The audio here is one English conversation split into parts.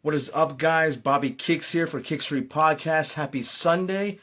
What is up, guys? Bobby Kicks here for Kickstory Podcast. Happy Sunday.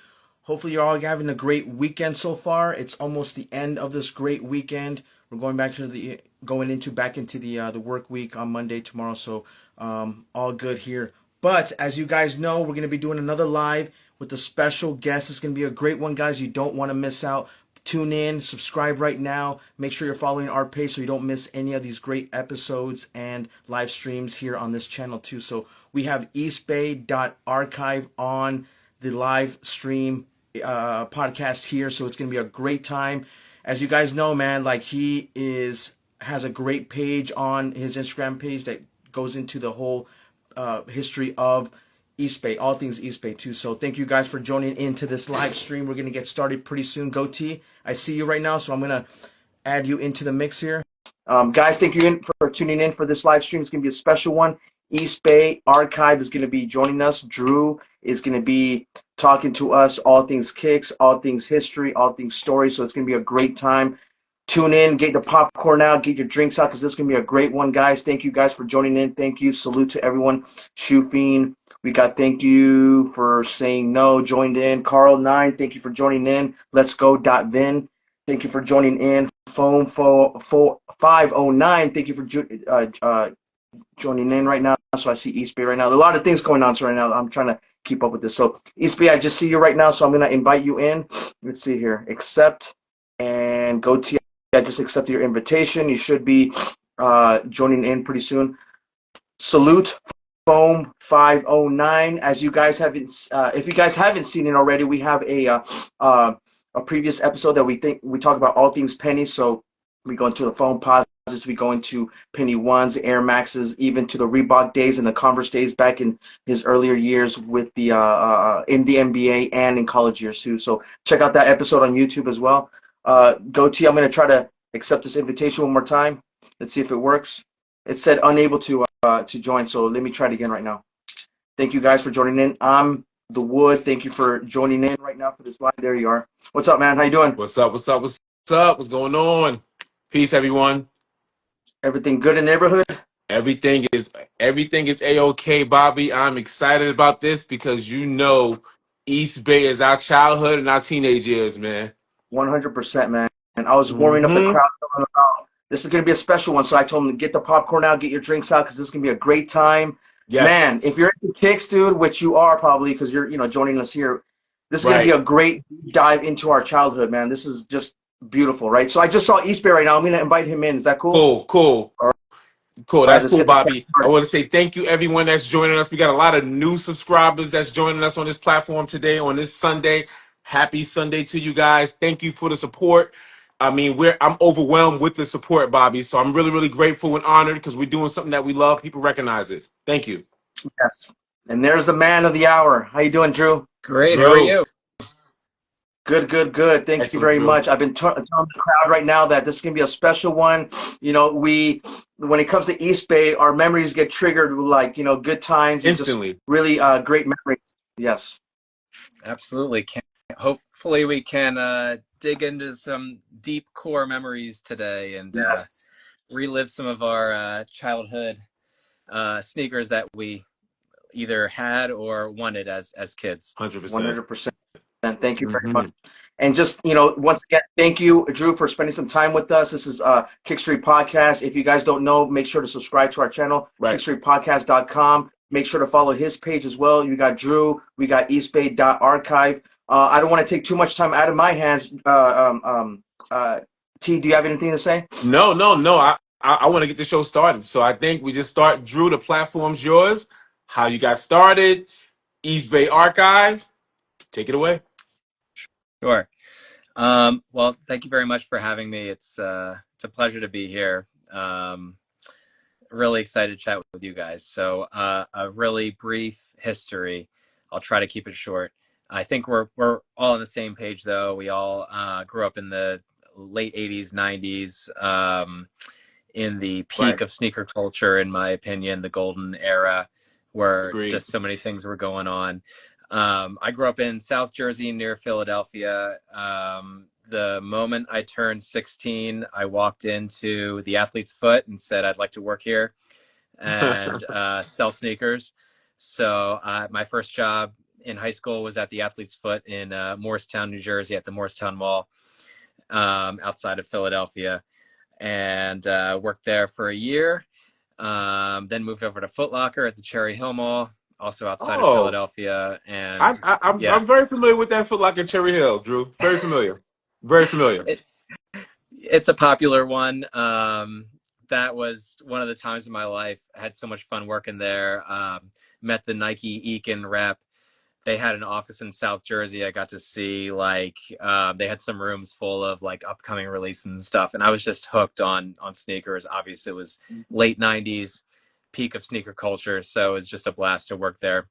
Hopefully, you're all having a great weekend so far. It's almost the end of this great weekend. We're back into the work week on Monday tomorrow, so all good here. But as you guys know, we're gonna be doing another live with a special guest. It's gonna be a great one, guys. You don't want to miss out. Tune in, subscribe right now. Make sure you're following our page so you don't miss any of these great episodes and live streams here on this channel too. So we have Eastbay.Archive on the live stream podcast here. So it's gonna be a great time. As you guys know, man, like he is has a great page on his Instagram page that goes into the whole history of East Bay, all things East Bay too. So thank you guys for joining into this live stream. We're gonna get started pretty soon. Goatee, I see you right now, so I'm gonna add you into the mix here. Guys, thank you for tuning in for this live stream. It's gonna be a special one. East Bay Archive is gonna be joining us. Drew is gonna be talking to us all things kicks, all things history, all things story. So it's gonna be a great time. Tune in, get the popcorn out, get your drinks out, because this is going to be a great one, guys. Thank you guys for joining in. Thank you. Salute to everyone. Shufin, we got thank you for saying no, joined in. Carl9, thank you for joining in. Let's go. Vin, thank you for joining in. Phone 509, thank you for joining in right now. So I see East Bay right now. There are a lot of things going on so right now. I'm trying to keep up with this. So East Bay, I just see you right now, so I'm going to invite you in. Let's see here. Accept and go to. I just accepted your invitation. You should be joining in pretty soon. Salute, Foam 509. As you guys haven't, if you guys haven't seen it already, we have a previous episode that we talk about all things penny. So we go into the foam posits, we go into penny ones, Air Maxes, even to the Reebok days and the Converse days back in his earlier years with the in the NBA and in college years too. So check out that episode on YouTube as well. Goatee, I'm going to try to accept this invitation one more time. Let's see if it works. It said unable to join, so let me try it again right now. Thank you guys for joining in. I'm the Wood. Thank you for joining in right now for this live. There you are. What's up, man? How you doing? What's up? What's up? What's up? What's going on? Peace, everyone. Everything good in the neighborhood? Everything is a-okay, Bobby. I'm excited about this because East Bay is our childhood and our teenage years, man. 100%, man. And I was warming up the Mm-hmm. crowd. This is going to be a special one, so I told them to get the popcorn out, get your drinks out, because this is going to be a great time. Man, Yes. if you're into kicks, dude, which you are probably because you're joining us here, this is going to be Right. a great dive into our childhood, man. This is just beautiful, right? So I just saw East Bay right now. I'm going to invite him in. Is that cool? Cool. Cool. All Cool. right, That's let's cool, get this Bobby. I started. want to say thank you, everyone that's joining us. We got a lot of new subscribers that's joining us on this platform today, on this Sunday. Happy Sunday to you guys. Thank you for the support. I mean, I'm overwhelmed with the support, Bobby. So I'm really, really grateful and honored because we're doing something that we love. People recognize it. Thank you. Yes. And there's the man of the hour. How you doing, Drew? Great. How are Drew. you? Good, good, good. Thank you Excellent, very Drew. much. I've been telling the crowd right now that this is gonna be a special one. When it comes to East Bay, our memories get triggered with good times and just Instantly. really great memories. Yes. Absolutely. Hopefully, we can dig into some deep core memories today and Yes. relive some of our childhood sneakers that we either had or wanted as kids. 100%. 100%. Thank you very much. Mm-hmm. And just, once again, thank you, Drew, for spending some time with us. This is Kickstory Podcast. If you guys don't know, make sure to subscribe to our channel, Right. kickstorypodcast.com. Make sure to follow his page as well. You got Drew. We got eastbay.archive. I don't want to take too much time out of my hands. T, do you have anything to say? No, no, no. I want to get the show started. So I think we just start. Drew, the platform's yours. How you got started. East Bay Archive. Take it away. Sure. Well, thank you very much for having me. It's a pleasure to be here. Really excited to chat with you guys. So a really brief history. I'll try to keep it short. I think we're all on the same page, though. We all grew up in the late 80s, 90s, in the peak Right. of sneaker culture, in my opinion, the golden era, where Agreed. just so many things were going on. I grew up in South Jersey near Philadelphia. The moment I turned 16, I walked into the Athlete's Foot and said, I'd like to work here. and sell sneakers. So my first job in high school was at the Athlete's Foot in Morristown, New Jersey, at the Morristown Mall, outside of Philadelphia, and worked there for a year. Then moved over to Foot Locker at the Cherry Hill Mall, also outside of Oh, Philadelphia. And yeah, I'm very familiar with that Foot Locker Cherry Hill, Drew. Very familiar. Very familiar. it, it's a popular one. That was one of the times in my life. I had so much fun working there. Met the Nike Eakin rep. They had an office in South Jersey. I got to see they had some rooms full of like upcoming releases and stuff, and I was just hooked on sneakers. Obviously, it was late '90s, peak of sneaker culture, so it was just a blast to work there.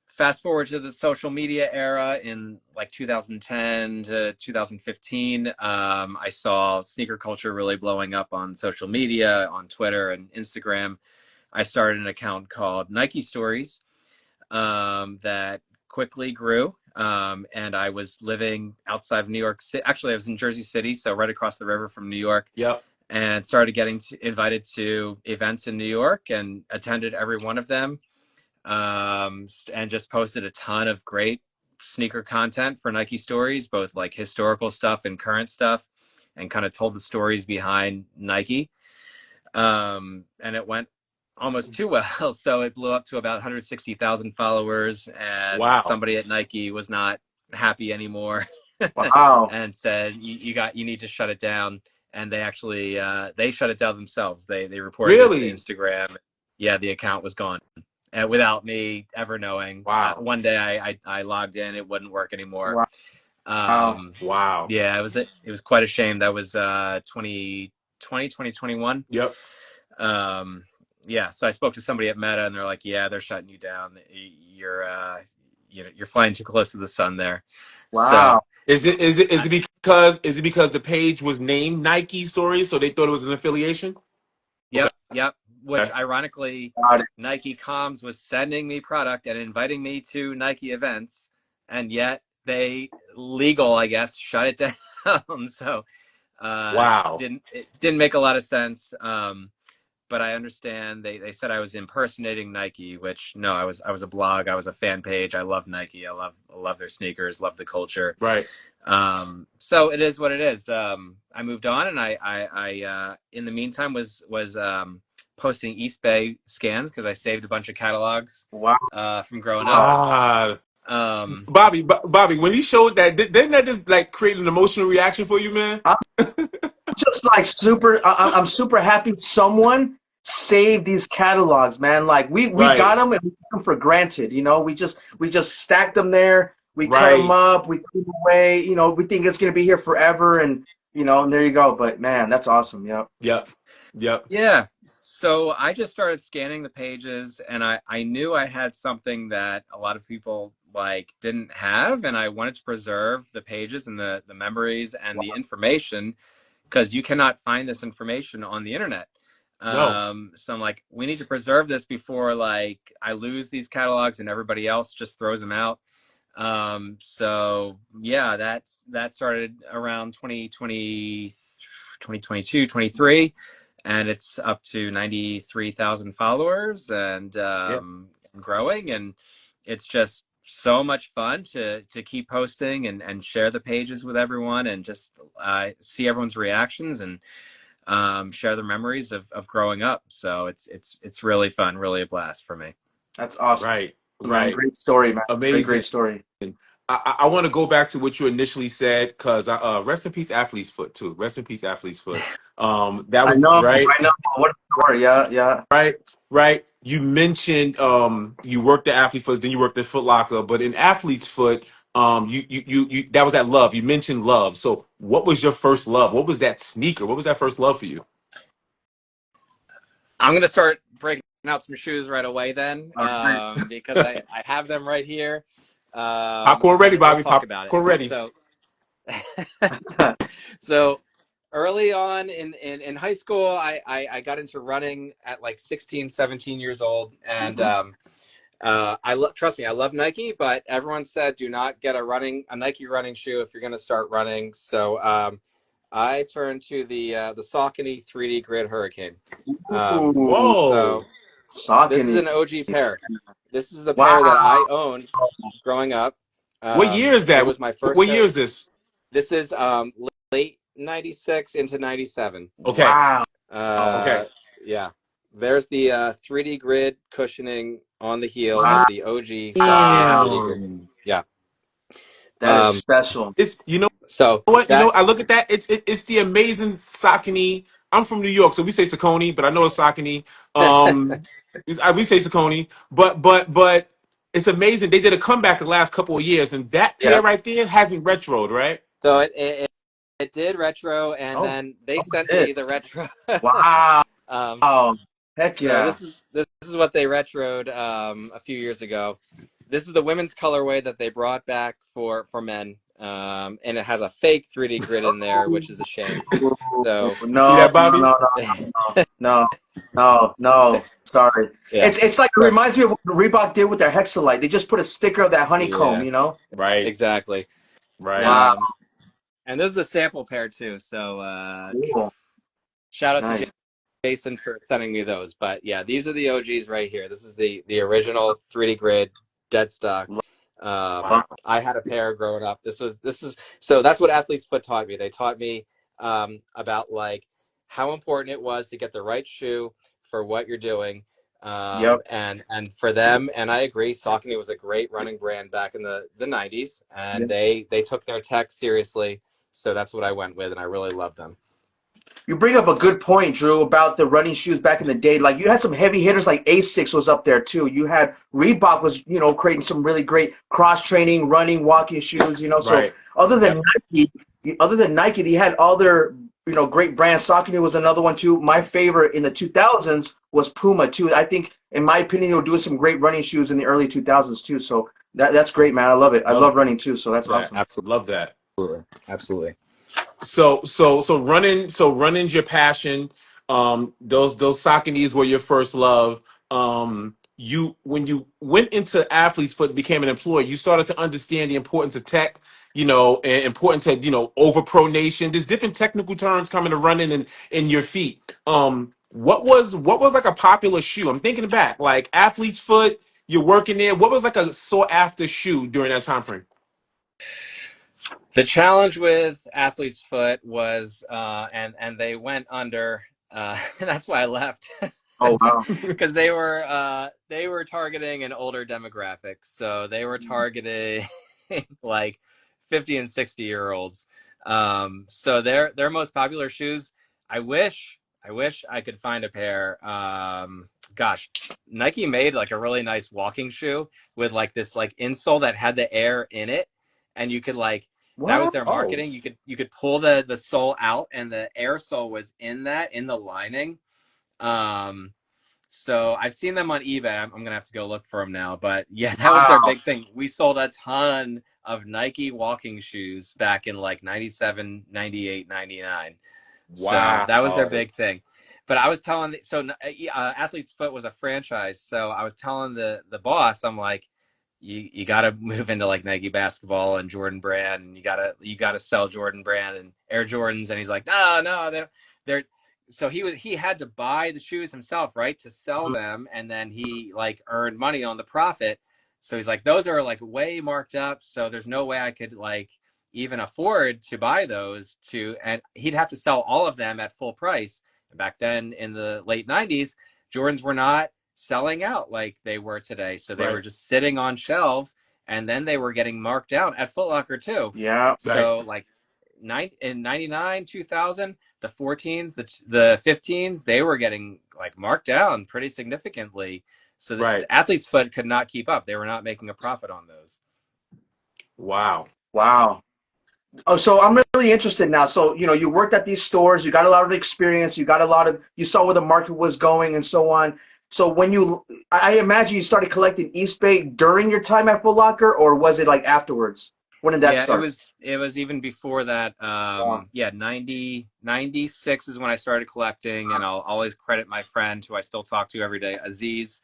Fast forward to the social media era in like 2010 to 2015, I saw sneaker culture really blowing up on social media, on Twitter and Instagram. I started an account called Nike Stories that quickly grew. And I was living outside of New York City. Actually, I was in Jersey City, so right across the river from New York. Yep. And started getting invited to events in New York and attended every one of them. And just posted a ton of great sneaker content for Nike Stories, both like historical stuff and current stuff, and kind of told the stories behind Nike. And it went almost too well. So it blew up to about 160,000 followers, and Wow. somebody at Nike was not happy anymore. Wow. And said, you need to shut it down. And they actually, they shut it down themselves. They reported Really? it to Instagram. Yeah, the account was gone. Without me ever knowing. Wow. One day I logged in, it wouldn't work anymore. Wow. Wow. Yeah, it was quite a shame. That was 2020, 2021. Yep. Yeah, so I spoke to somebody at Meta, and they're like, "Yeah, they're shutting you down. You're flying too close to the sun there." Wow. So, Is it because the page was named Nike Stories, so they thought it was an affiliation? Okay. Yep. Which Okay. ironically, Got it. Nike Comms was sending me product and inviting me to Nike events, and yet they I guess, shut it down. So Wow. it didn't make a lot of sense. But I understand they said I was impersonating Nike, which no, I was a blog, I was a fan page. I love Nike. I love their sneakers, love the culture. Right. So it is what it is. I moved on, and I in the meantime was posting Eastbay scans because I saved a bunch of catalogs Wow. from growing up. Bobby, when he showed that, didn't that just like create an emotional reaction for you, man? I'm just like I'm super happy someone saved these catalogs, man. Like we Right. got them and we took them for granted. We just stacked them there. We cut them Right. up. We put them away. We think it's gonna be here forever, and and there you go. But man, that's awesome. Yeah. Yep. Yep. Yeah. So I just started scanning the pages, and I knew I had something that a lot of people like didn't have, and I wanted to preserve the pages and the memories and the information, because you cannot find this information on the internet. No. So I'm like, we need to preserve this before like I lose these catalogs and everybody else just throws them out. So yeah, that started around 2020, 2022, 23, and it's up to 93,000 followers and Yeah. growing. And it's just so much fun to keep posting and share the pages with everyone, and just see everyone's reactions and share the memories of growing up. So it's really fun, really a blast for me. That's awesome, Right. man. Right. Great story, man. Amazing. Great story. I want to go back to what you initially said, because rest in peace, Athlete's Foot too. Rest in peace, Athlete's Foot. That I was know. right. What a story. Yeah, yeah. Right. You mentioned you worked at Athlete's Foot, then you worked at Foot Locker, but in Athlete's Foot, you that was that love. You mentioned love. So what was your first love? What was that sneaker? What was that first love for you? I'm gonna start breaking out some shoes right away then, All right. because I have them right here. Popcorn ready, And we'll Bobby. talk about Popcorn it. ready. So early on in high school, I got into running at like 16, 17 years old. And trust me, I love Nike, but everyone said do not get a Nike running shoe if you're going to start running. So I turned to the Saucony 3D Grid Hurricane. Ooh, So Whoa. this is Saucony. an OG pair. This is the pair that Wow. I owned growing up. What year is It that? was my first What year pair. is this? This is late '96 into '97. Okay. Wow. Uh, Okay. yeah. There's the 3D Grid cushioning on the heel of Wow. the OG Saucony 3D Grid. Damn. Yeah. That is Um, special. It's so what that I look at that. It's the amazing Saucony. I'm from New York, so we say Saucony, but I know it's Saucony. We say Saucony, but it's amazing. They did a comeback the last couple of years, and that pair Yep. right there hasn't retroed, right? So it did retro, and Oh, then they oh, sent it. me the retro. Wow. um, Heck so yeah. this is what they retroed a few years ago. This is the women's colorway that they brought back for men, and it has a fake 3D grid in there, which is a shame. So You see No, that, no, Bobby? no, no, no, no. Sorry. yeah, It's like it so reminds me of what Reebok did with their Hexalite. They just put a sticker of that honeycomb, yeah, you know? Right, exactly. right. Wow. Um, and this is a sample pair too. So Cool. shout out to Nice. Jason for sending me those. But yeah, these are the OGs right here. This is the original 3D grid dead stock. Wow. I had a pair growing up. This is so that's what Athlete's Foot taught me. They taught me about like how important it was to get the right shoe for what you're doing. Yep. And for them, and I agree, Saucony was a great running brand back in the 90s, and Yep. they took their tech seriously. So that's what I went with, and I really love them. You bring up a good point, Drew, about the running shoes back in the day. Like you had some heavy hitters like Asics was up there too. You had Reebok was, creating some really great cross training, running, walking shoes. So Right. other than Nike, they had all their, great brands. Saucony was another one too. My favorite in the 2000s was Puma too. I think, in my opinion, they were doing some great running shoes in the early 2000s too. So that's great, man. I love it. I Love love running too. So that's that. awesome. Absolutely, Love that. absolutely. So running's your passion. Those Sauconys were your first love. You when you went into athlete's foot and became an employee, you started to understand the importance of tech, and important to, overpronation. There's different technical terms coming to running in your feet. What was like a popular shoe? I'm thinking back, like athlete's foot, you're working there. What was like a sought after shoe during that time frame? The challenge with Athlete's Foot was, and they went under. That's why I left, Oh wow. because they were targeting an older demographic. So they were targeting like 50 and 60-year-olds. So their most popular shoes. I wish I could find a pair. Gosh, Nike made like a really nice walking shoe with like this like insole that had the air in it, and you could like that was What? their Oh, marketing. You could pull the sole out, and the air sole was in the lining. Um, so I've seen them on eBay. I'm gonna have to go look for them now. But yeah, that was their Wow. big thing. We sold a ton of Nike walking shoes back in like 97, 98, 99. So that was their wow. big thing. But I was telling, Athlete's Foot was a franchise. So I was telling the boss, I'm like, you got to move into like Nike basketball and Jordan Brand, and you gotta sell Jordan Brand and Air Jordans. And he's like, no, they're so he had to buy the shoes himself, right, to sell them, and then he like earned money on the profit. So he's like, those are like way marked up, so there's no way I could like even afford to buy those and he'd have to sell all of them at full price. And back then in the late 90s, Jordans were not selling out like they were today. So they Right. were just sitting on shelves, and then they were getting marked down at Foot Locker too. Yeah. Right. So like in 99, 2000, the 14s, the 15s, they were getting like marked down pretty significantly. So Right. the Athlete's Foot could not keep up. They were not making a profit on those. Wow. Wow. Oh, so I'm really interested now. So, you worked at these stores, you got a lot of experience, you saw where the market was going and so on. So I imagine you started collecting Eastbay during your time at Foot Locker, or was it like afterwards? When did that Yeah, start? it was even before that. Wow. Yeah, 96 is when I started collecting, and I'll always credit my friend who I still talk to every day, Aziz,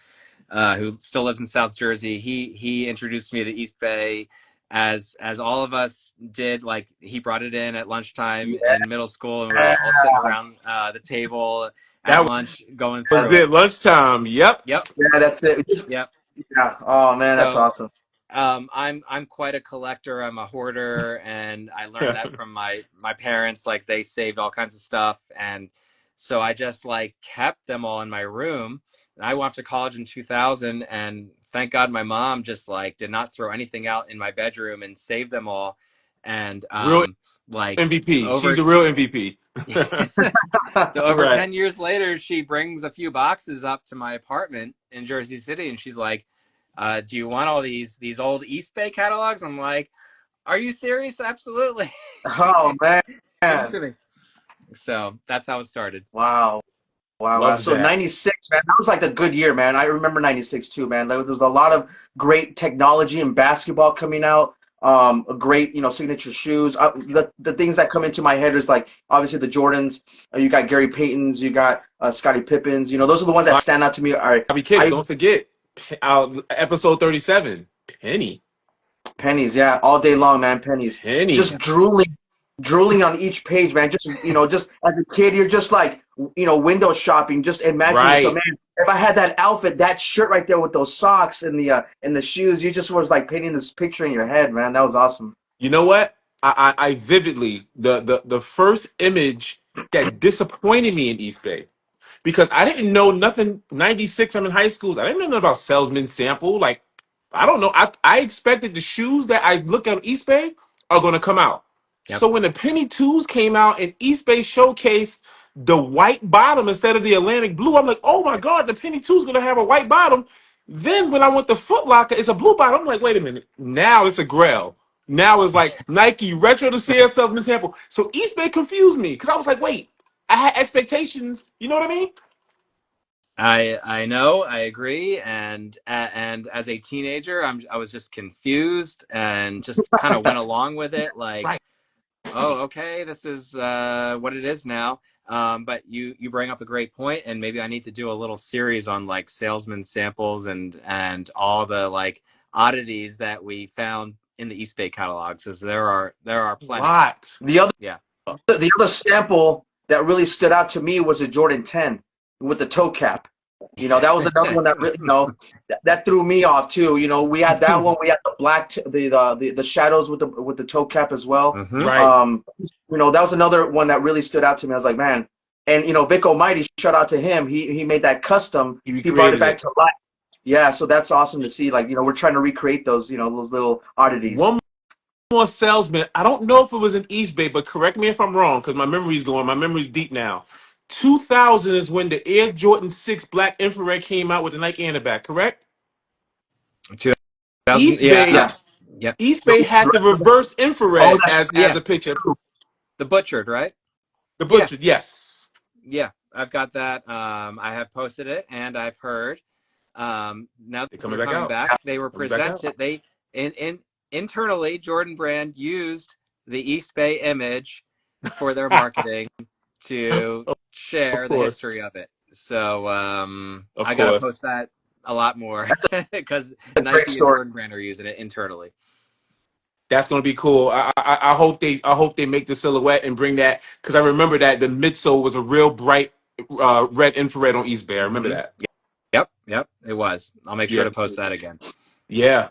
who still lives in South Jersey. He introduced me to East Bay, as all of us did, like he brought it in at lunchtime Yeah. in middle school, and we were all sitting around the table at That lunch going was through it. it. Lunchtime. Yep. Yep, Yeah, that's it. yep. Yeah. Oh man, that's So awesome. I'm quite a collector. I'm a hoarder, and I learned that from my parents. Like they saved all kinds of stuff, and so I just like kept them all in my room. And I went off to college in 2000, and thank God my mom just like did not throw anything out in my bedroom and saved them all. And Real like MVP. She's over a real MVP. so over Right. 10 years later, she brings a few boxes up to my apartment in Jersey City, and she's like, do you want all these old Eastbay catalogs? I'm like, are you serious? Absolutely. Oh man. Give it to me. So that's how it started. Wow. Wow. Love So that. 96, man, that was like a good year, man. I remember 96 too, man. There was a lot of great technology and basketball coming out. A great, signature shoes. The things that come into my head is like obviously the Jordans. You got Gary Payton's, you got Scottie Pippen's. Those are the ones that stand out to me. Bobby Kicks, I don't forget. Episode 37. Penny. Pennies, yeah, all day long, man. Pennies, Penny. just drooling on each page, man. Just as a kid, you're just like, window shopping, just imagining. So, Right. man, if I had that outfit, that shirt right there with those socks and the shoes, you just was like painting this picture in your head, man. That was awesome. You know what? I vividly the first image that disappointed me in East Bay because I didn't know nothing. 96, I'm in high school. I didn't know nothing about salesman sample. Like, I don't know. I expected the shoes that I look at East Bay are going to come out. Yep. So when the Penny Twos came out and East Bay showcased the white bottom instead of the Atlantic blue, I'm like, oh my God, the Penny Two's going to have a white bottom. Then when I went to Foot Locker, it's a blue bottom. I'm like, wait a minute. Now it's a grail. Now it's like Nike retro to CS salesman sample. So East Bay confused me because I was like, wait, I had expectations. You know what I mean? I know, I agree, and as a teenager, I was just confused and just kind of went along with it, like, Right. oh, okay, this is what it is now. But you bring up a great point, and maybe I need to do a little series on like salesman samples and all the like oddities that we found in the East Bay catalogs, as there are plenty. Lot. The other Yeah. the other sample that really stood out to me was a Jordan 10 with the toe cap. That was another one that really, that threw me off too. We had that one. We had the black, the shadows with the toe cap as well. Mm-hmm. Right. That was another one that really stood out to me. I was like, man, and Vic Almighty, shout out to him. He made that custom. He He brought it recreated back it. to life. Yeah, so that's awesome to see. Like, we're trying to recreate those, those little oddities. One more salesman. I don't know if it was in East Bay, but correct me if I'm wrong because my memory's going. My memory's deep now. 2000 is when the Air Jordan 6 Black Infrared came out with the Nike in the back, correct? 2000. East Yeah. Bay Yeah. Yep. East Bay had the reverse Oh, infrared that's as Yeah. a picture. The butchered, right? The Yeah. butcher, yes. Yeah. I've got that. I have posted it, and I've heard. Now that They're coming they're back coming out. back, they were Coming back out. presented. They in internally, Jordan Brand used the East Bay image for their marketing to Of share the course. history of it. So Of I gotta post course. that a lot more because a great Nike and story. Jordan Brand are using it internally. That's gonna be cool. I hope they make the silhouette and bring that because I remember that the midsole was a real bright red infrared on East Bay. I remember Mm-hmm. that. Yep, it was. I'll make sure Yeah. to post that again. Yeah.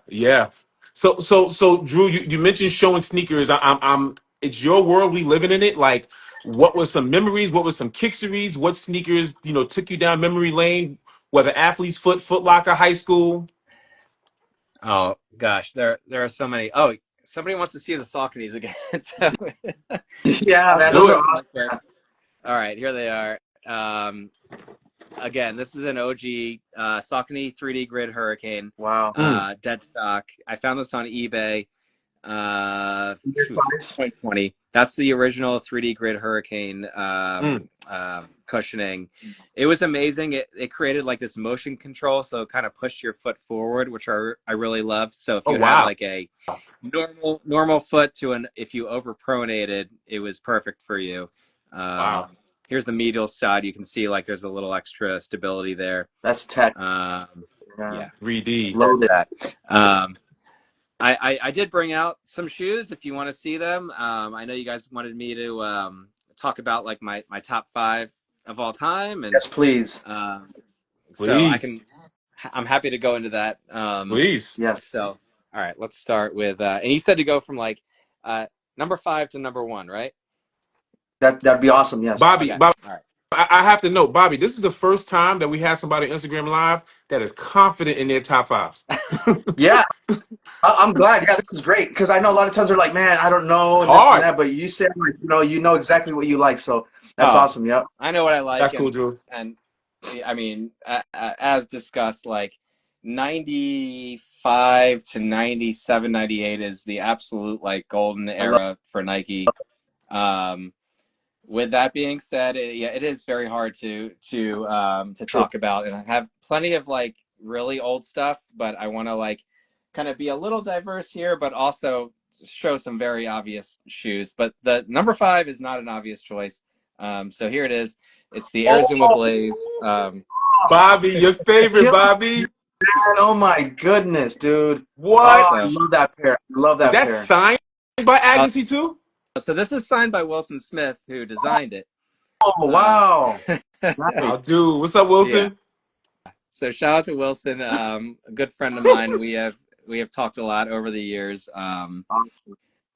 So Drew, you mentioned showing sneakers. I'm it's your world. We living in it. Like, what were some memories? What were some kickstories? What sneakers, took you down memory lane? Whether athlete's Foot Locker, high school. Oh gosh, there are so many. Oh, somebody wants to see the Sauconys again. So Yeah, I'll man, show those are them awesome. right there. All right, here they are. Again, this is an OG Saucony 3D Grid Hurricane, Wow. dead stock. I found this on eBay. Your size? 2020. That's the original 3D Grid Hurricane Mm. cushioning. It was amazing. It created like this motion control, so it kind of pushed your foot forward, which I really loved. So if Oh you had wow. like a normal foot if you overpronated, it was perfect for you. Wow. Here's the medial side. You can see like there's a little extra stability there. That's tech. Yeah, 3D. Loaded. that. I did bring out some shoes if you want to see them. I know you guys wanted me to talk about like my top 5 of all time, and Yes, please. uh, so Please. I'm happy to go into that. Please. Yes, So all right, let's start with and you said to go from like uh, number 5 to number 1, right? that'd be awesome. Yes. Bobby, Okay, Bobby, all right. I have to know, Bobby, this is the first time that we had somebody on Instagram Live that is confident in their top fives. Yeah, I'm glad. Yeah, this is great because I know a lot of times they're like, man, I don't know, It's and this and hard. that. But you said like, you know exactly what you like, so that's Oh, awesome. Yep. I know what I like, That's cool, Drew. and I mean, as discussed, like 95 to 97, 98 is the absolute like golden I love. era for Nike. Um, with that being said, yeah, it is very hard to True. talk about, and I have plenty of like really old stuff, but I want to like kind of be a little diverse here, but also show some very obvious shoes. But the number 5 is not an obvious choice. So here it is. It's the Air Zuma Oh, Blaze. Bobby, your favorite, kill me, Bobby. man. Oh my goodness, dude. Oh, I What? So, love that pair. I love Is that that pair. signed by uh, Agassi too? so this is signed by Wilson Smith, who designed it. Oh, Uh, wow. Nice. I'll do. What's up, yeah. Wilson? So shout out to Wilson, a good friend of mine. We have talked a lot over the years. Awesome.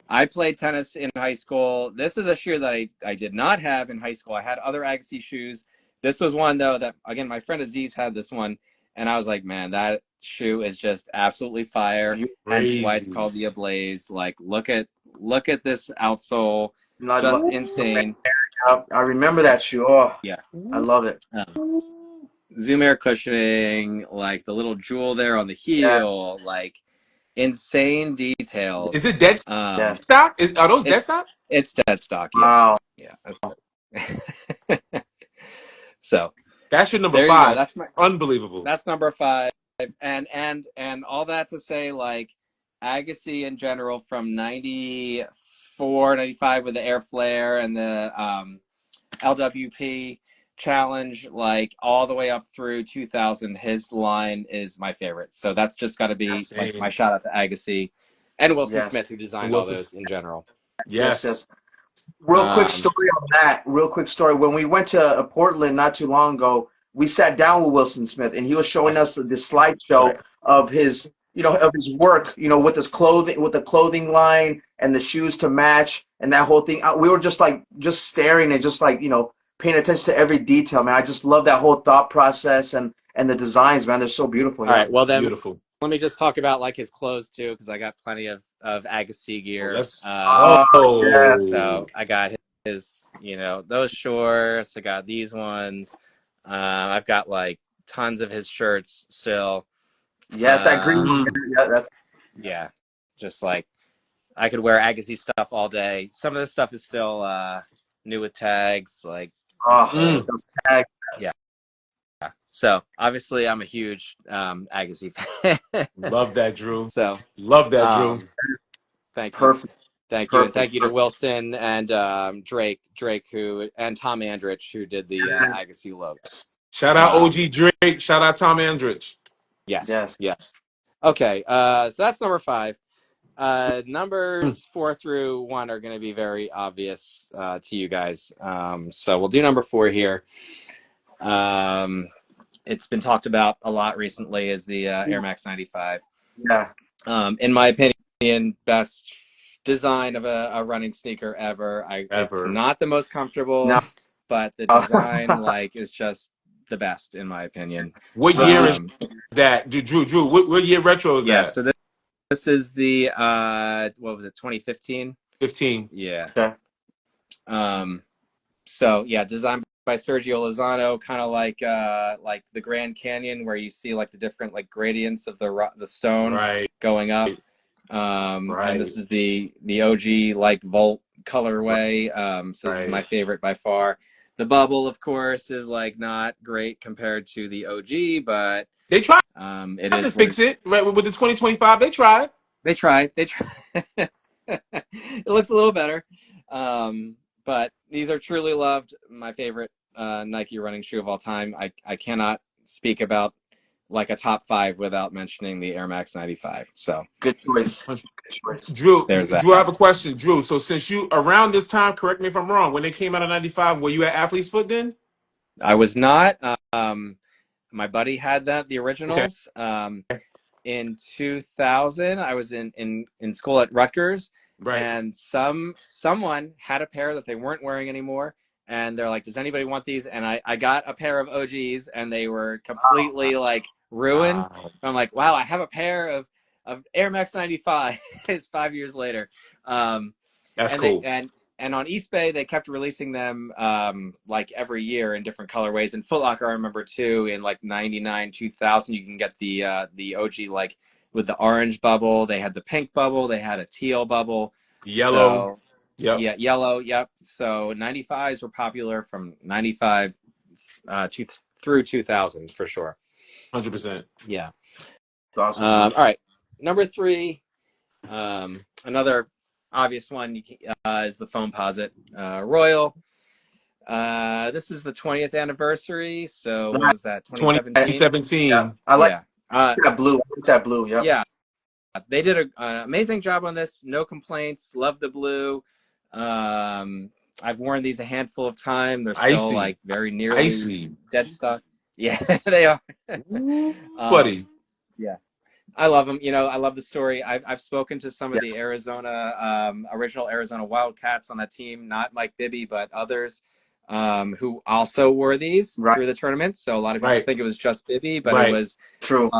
I played tennis in high school. This is a shoe that I did not have in high school. I had other Agassi shoes. This was one though that again my friend Aziz had this one, and I was like, man, that shoe is just absolutely fire. Hence why it's Crazy. called the Ablaze. Like look at this outsole, I love. just insane. I remember that shoe. Oh, Yeah. I love it. Zoom Air cushioning, like the little jewel there on the Yeah. heel, like insane Is details. it dead Um, Yes. stock? Are those dead it's stock? it's dead stock, yeah, Wow. yeah. So That's your number there you go. 5. Unbelievable. That's number 5, and all that to say, like Agassi in general from 94, 95 with the Air Flare and the LWP challenge, like all the way up through 2000, his line is my favorite. So that's just got to be like my Insane. shout out to Agassi and Wilson Yes. Smith, who designed all Wilson. those in general. Yes. Yes. Yes. Real quick Um, story on that. Real quick story. When we went to Portland not too long ago, we sat down with Wilson Smith, and he was showing Awesome. us this slideshow Right. of his, of his work, with his clothing, with the clothing line and the shoes to match, and that whole thing. We were just like, just staring and just like, paying attention to every detail, man. I just love that whole thought process and the designs, man. They're so beautiful. all Yeah. right, well then Beautiful. let me just talk about like his clothes too, because I got plenty of Agassi Oh, gear. let's. Oh, yeah. So Oh. I got his, those shorts. I got these ones. I've got like tons of his shirts still. Yes, that green. Um, Mm. Yeah, that's. yeah, just like I could wear Agassi stuff all day. Some of this stuff is still new with tags, like this Oh, whole those tags. yeah. So obviously I'm a huge Agassi fan. Love that, Drew. So Love that, Drew. thank you. Perfect. Thank you, and Perfect. thank you to Wilson and Drake, and Tom Andrich, who did the Yes. Agassi logo. Shout out Um, OG Drake. Shout out Tom Andrich. yes, Yes. yes. Okay, so that's number 5. Numbers 4 through 1 are going to be very obvious to you guys. So we'll do number 4 here. It's been talked about a lot recently as the Air Max 95. Yeah. In my opinion, best design of a running sneaker ever. It's Ever. not the most comfortable, No. but the design like is just the best in my opinion. What year is that? Drew, what year retro is yeah, that? so this is the what was it, 2015? 15. Yeah. Okay. So yeah, designed by Sergio Lozano, kind of like the Grand Canyon, where you see like the different like gradients of the stone Right. going up. Right. And this is the OG like Volt colorway. So this is my favorite by far. The bubble, of course, is like not great compared to the OG, but they tried it to is fix it right with the 2025. They tried. They tried. It looks a little better, but these are truly loved. My favorite Nike running shoe of all time. I cannot speak about like a top 5 without mentioning the Air Max 95. So Good choice. Good choice. there's that. Drew, I have a question. Drew, so since you around this time, correct me if I'm wrong, when they came out of '95, were you at Athlete's Foot then? I was not. My buddy had the Okay, originals. In 2000, I was in school at Rutgers, right. and someone had a pair that they weren't wearing anymore, and they're like, "Does anybody want these?" And I got a pair of OGs, and they were completely like ruined. I'm like, "Wow, I have a pair of Air Max 95." It's 5 years later. Um, That's and they cool. and on Eastbay they kept releasing them like every year in different colorways. And Foot Locker, I remember too, in like 99, 2000, you can get the OG like with the orange bubble. They had the pink bubble. They had a teal bubble. Yellow. So Yep. yeah, yellow. Yep. So 95s were popular from 95 through 2000 for sure. 100%. Yeah. Awesome. All right. Number 3, another obvious one is the Foamposite Royal. This is the 20th anniversary. So what Nice. was that? Yeah, 2017. 2017. I like Yeah. Uh, that blue. I like that blue. Yep. yeah. They did an amazing job on this. No complaints. Love the blue. I've worn these a handful of times. They're still Icy. like very nearly Icy. dead stock. Yeah, they are. Ooh, um, buddy. yeah. I love them. I love the story. I've spoken to some of the Yes. original Arizona Wildcats on that team, not Mike Bibby, but others who also wore these Right. through the tournament. So a lot of people Right. think it was just Bibby, but it Right. was True.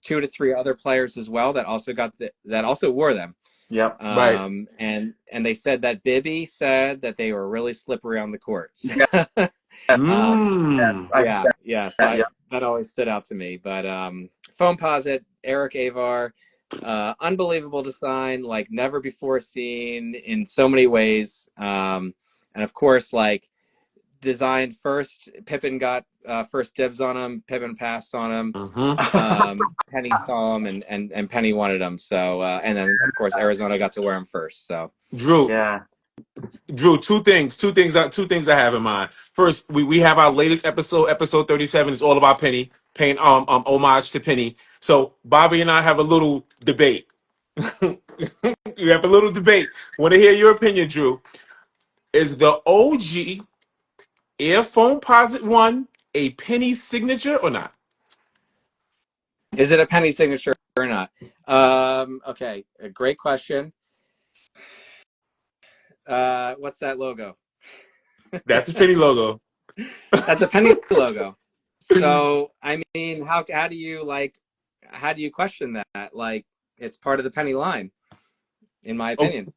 2 to 3 other players as well that also that also wore them. Yep. Right. And they said that Bibby said that they were really slippery on the courts. Yes. Yes. Mmm. I heard Yeah. that. Yeah. That always stood out to me. But Foamposite, Eric Avar, unbelievable design, like never before seen in so many ways. And of course, like designed first, Pippen got first dibs on him. Pippen passed on him. Mm-hmm. Penny saw him, and Penny wanted him. So and then of course Arizona got to wear him first. So Drew. Yeah. Drew, two things I have in mind. First, we have our latest episode 37. It's all about Penny, paying homage to Penny. So Bobby and I have a little debate. You have a little debate. Want to hear your opinion, Drew? Is the OG Air Foamposite one a Penny signature or not? is it a Penny signature or not? Okay, a great question. What's that logo? That's the Penny logo. That's a Penny logo. So I mean, how do you question that? Like, it's part of the Penny line, in my Oh, opinion.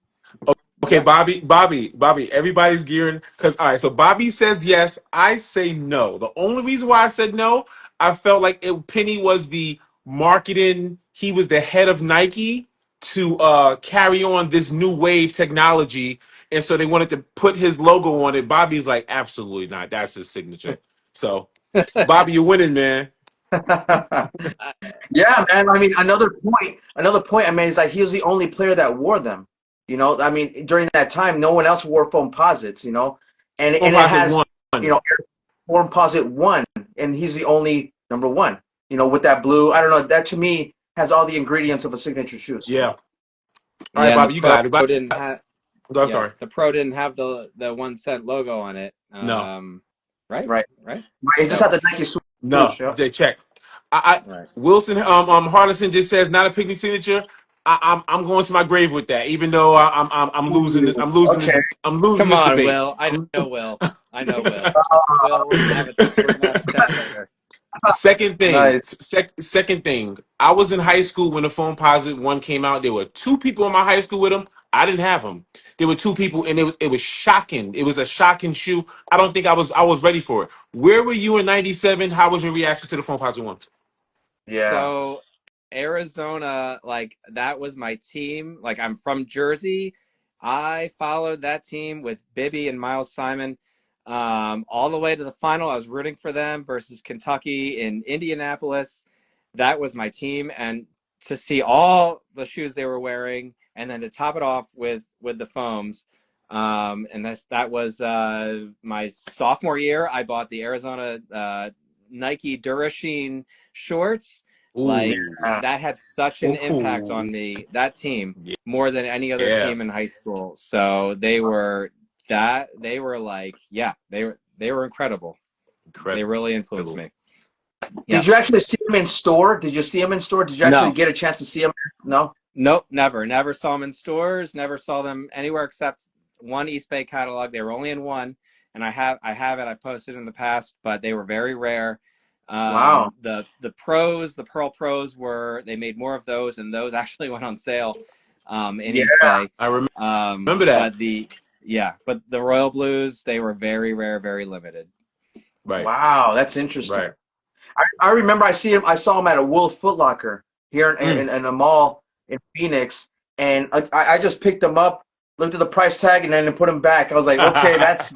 okay, Yeah. Bobby. Everybody's gearing because all right. So Bobby says yes. I say no. The only reason why I said no, I felt like Penny was the marketing. He was the head of Nike to carry on this new wave technology, and so they wanted to put his logo on it. Bobby's like, absolutely not. That's his signature. So Bobby, you're winning, man. Yeah, man. I mean, another point. I mean, is like he was the only player that wore them. I mean, during that time, no one else wore foam posits. And it Composite has, one. you know, foam posit one, and he's the only number one. With that blue. I don't know. That to me has all the ingredients of a signature shoes. Yeah. All right, Yeah, and the Bobby, you Pro got it. Bobby, didn't have. I'm Yeah, sorry. the Pro didn't have the 1 cent logo on it. No. Right, Right. right. Right. He just No, had the Nike No, swoosh. Yep. they check. I right. Wilson Hardison just says not a picnic signature. I'm going to my grave with that. Even though I'm losing this, Ooh, I'm losing this, okay. I'm losing Come this on, debate. Will. I'm- I know Will. Will, we're gonna have a chat later. Second thing, Nice. second thing. I was in high school when the Phone Posit one came out. There were two people in my high school with them. I didn't have them. There were two people, and it was shocking. It was a shocking shoe. I don't think I was ready for it. Where were you in '97? How was your reaction to the Phone Posit one? Yeah. So Arizona, like that was my team. Like I'm from Jersey. I followed that team with Bibby and Miles Simon all the way to the final. I was rooting for them versus Kentucky in Indianapolis. That was my team, and to see all the shoes they were wearing, and then to top it off with the foams. And that was my sophomore year. I bought the Arizona Nike Durasheen shorts. Like Ooh. that had such an impact on Ooh. me, that team, Yeah. more than any other Yeah. team in high school. So they were like, yeah, they were incredible. They Incredible. really influenced me. Yeah. Did you actually see him in store? Did you see him in store? Did you actually No. get a chance to see him? No. Nope, never saw them in stores, never saw them anywhere except one East Bay catalog. They were only in one, and I have it. I posted in the past, but they were very rare. Wow. The pros, the Pearl Pros they made more of those, and those actually went on sale in Yeah. East Bay. I remember that. But the Royal Blues, they were very rare, very limited. Right. Wow, that's interesting. Right. I remember I saw him at a Wolf Foot Locker here in a mall in Phoenix, and I just picked him up, looked at the price tag, and then put him back. I was like, okay, that's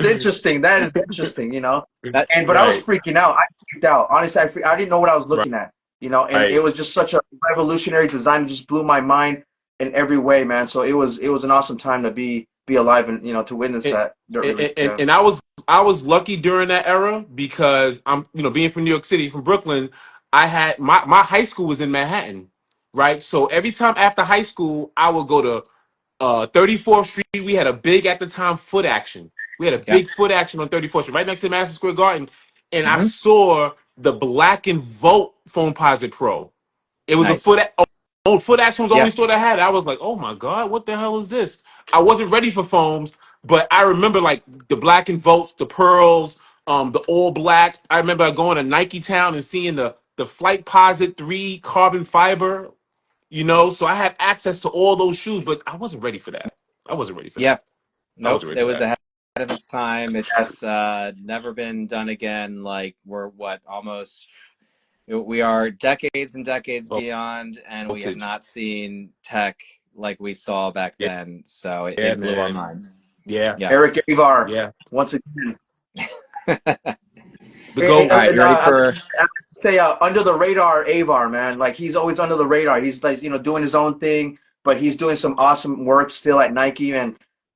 interesting. That is interesting, you know. That But I was freaking out. I freaked out. Honestly, I didn't know what I was Right. looking at, you know. And Right. it was just such a revolutionary design. It just blew my mind in every way, man. So it was an awesome time to be alive and, you know, to witness that. Yeah. And I was lucky during that era because I'm, you know, being from New York City, from Brooklyn, I had my high school was in Manhattan, right? So every time after high school, I would go to 34th Street. We had a big, at the time, Foot Action. We had a Yeah. big Foot Action on 34th Street, right next to Madison Square Garden, and I Mhm. saw the Black and Volt Foam Posit Pro. It was Nice. Foot Action was the Yeah. only store that had it. I was like, oh my God, what the hell is this? I wasn't ready for foams, but I remember like the Black and Volts, the Pearls, the all black. I remember going to Nike Town and seeing the Flight Posit 3 carbon fiber, you know, so I had access to all those shoes, but I wasn't ready for that. I wasn't ready for Yeah. that. I Nope. wasn't ready It for was that. ahead of its time. Yes. It's never been done again. Like we are decades and decades beyond, and we have Voltage. not seen tech like we saw back Yeah, then. So yeah, it blew our man. minds. Yeah, Yeah. Eric Avar, yeah. once again. The GOAT. All right, you ready for? I say under the radar Avar, man. Like he's always under the radar. He's like, you know, doing his own thing, but he's doing some awesome work still at Nike.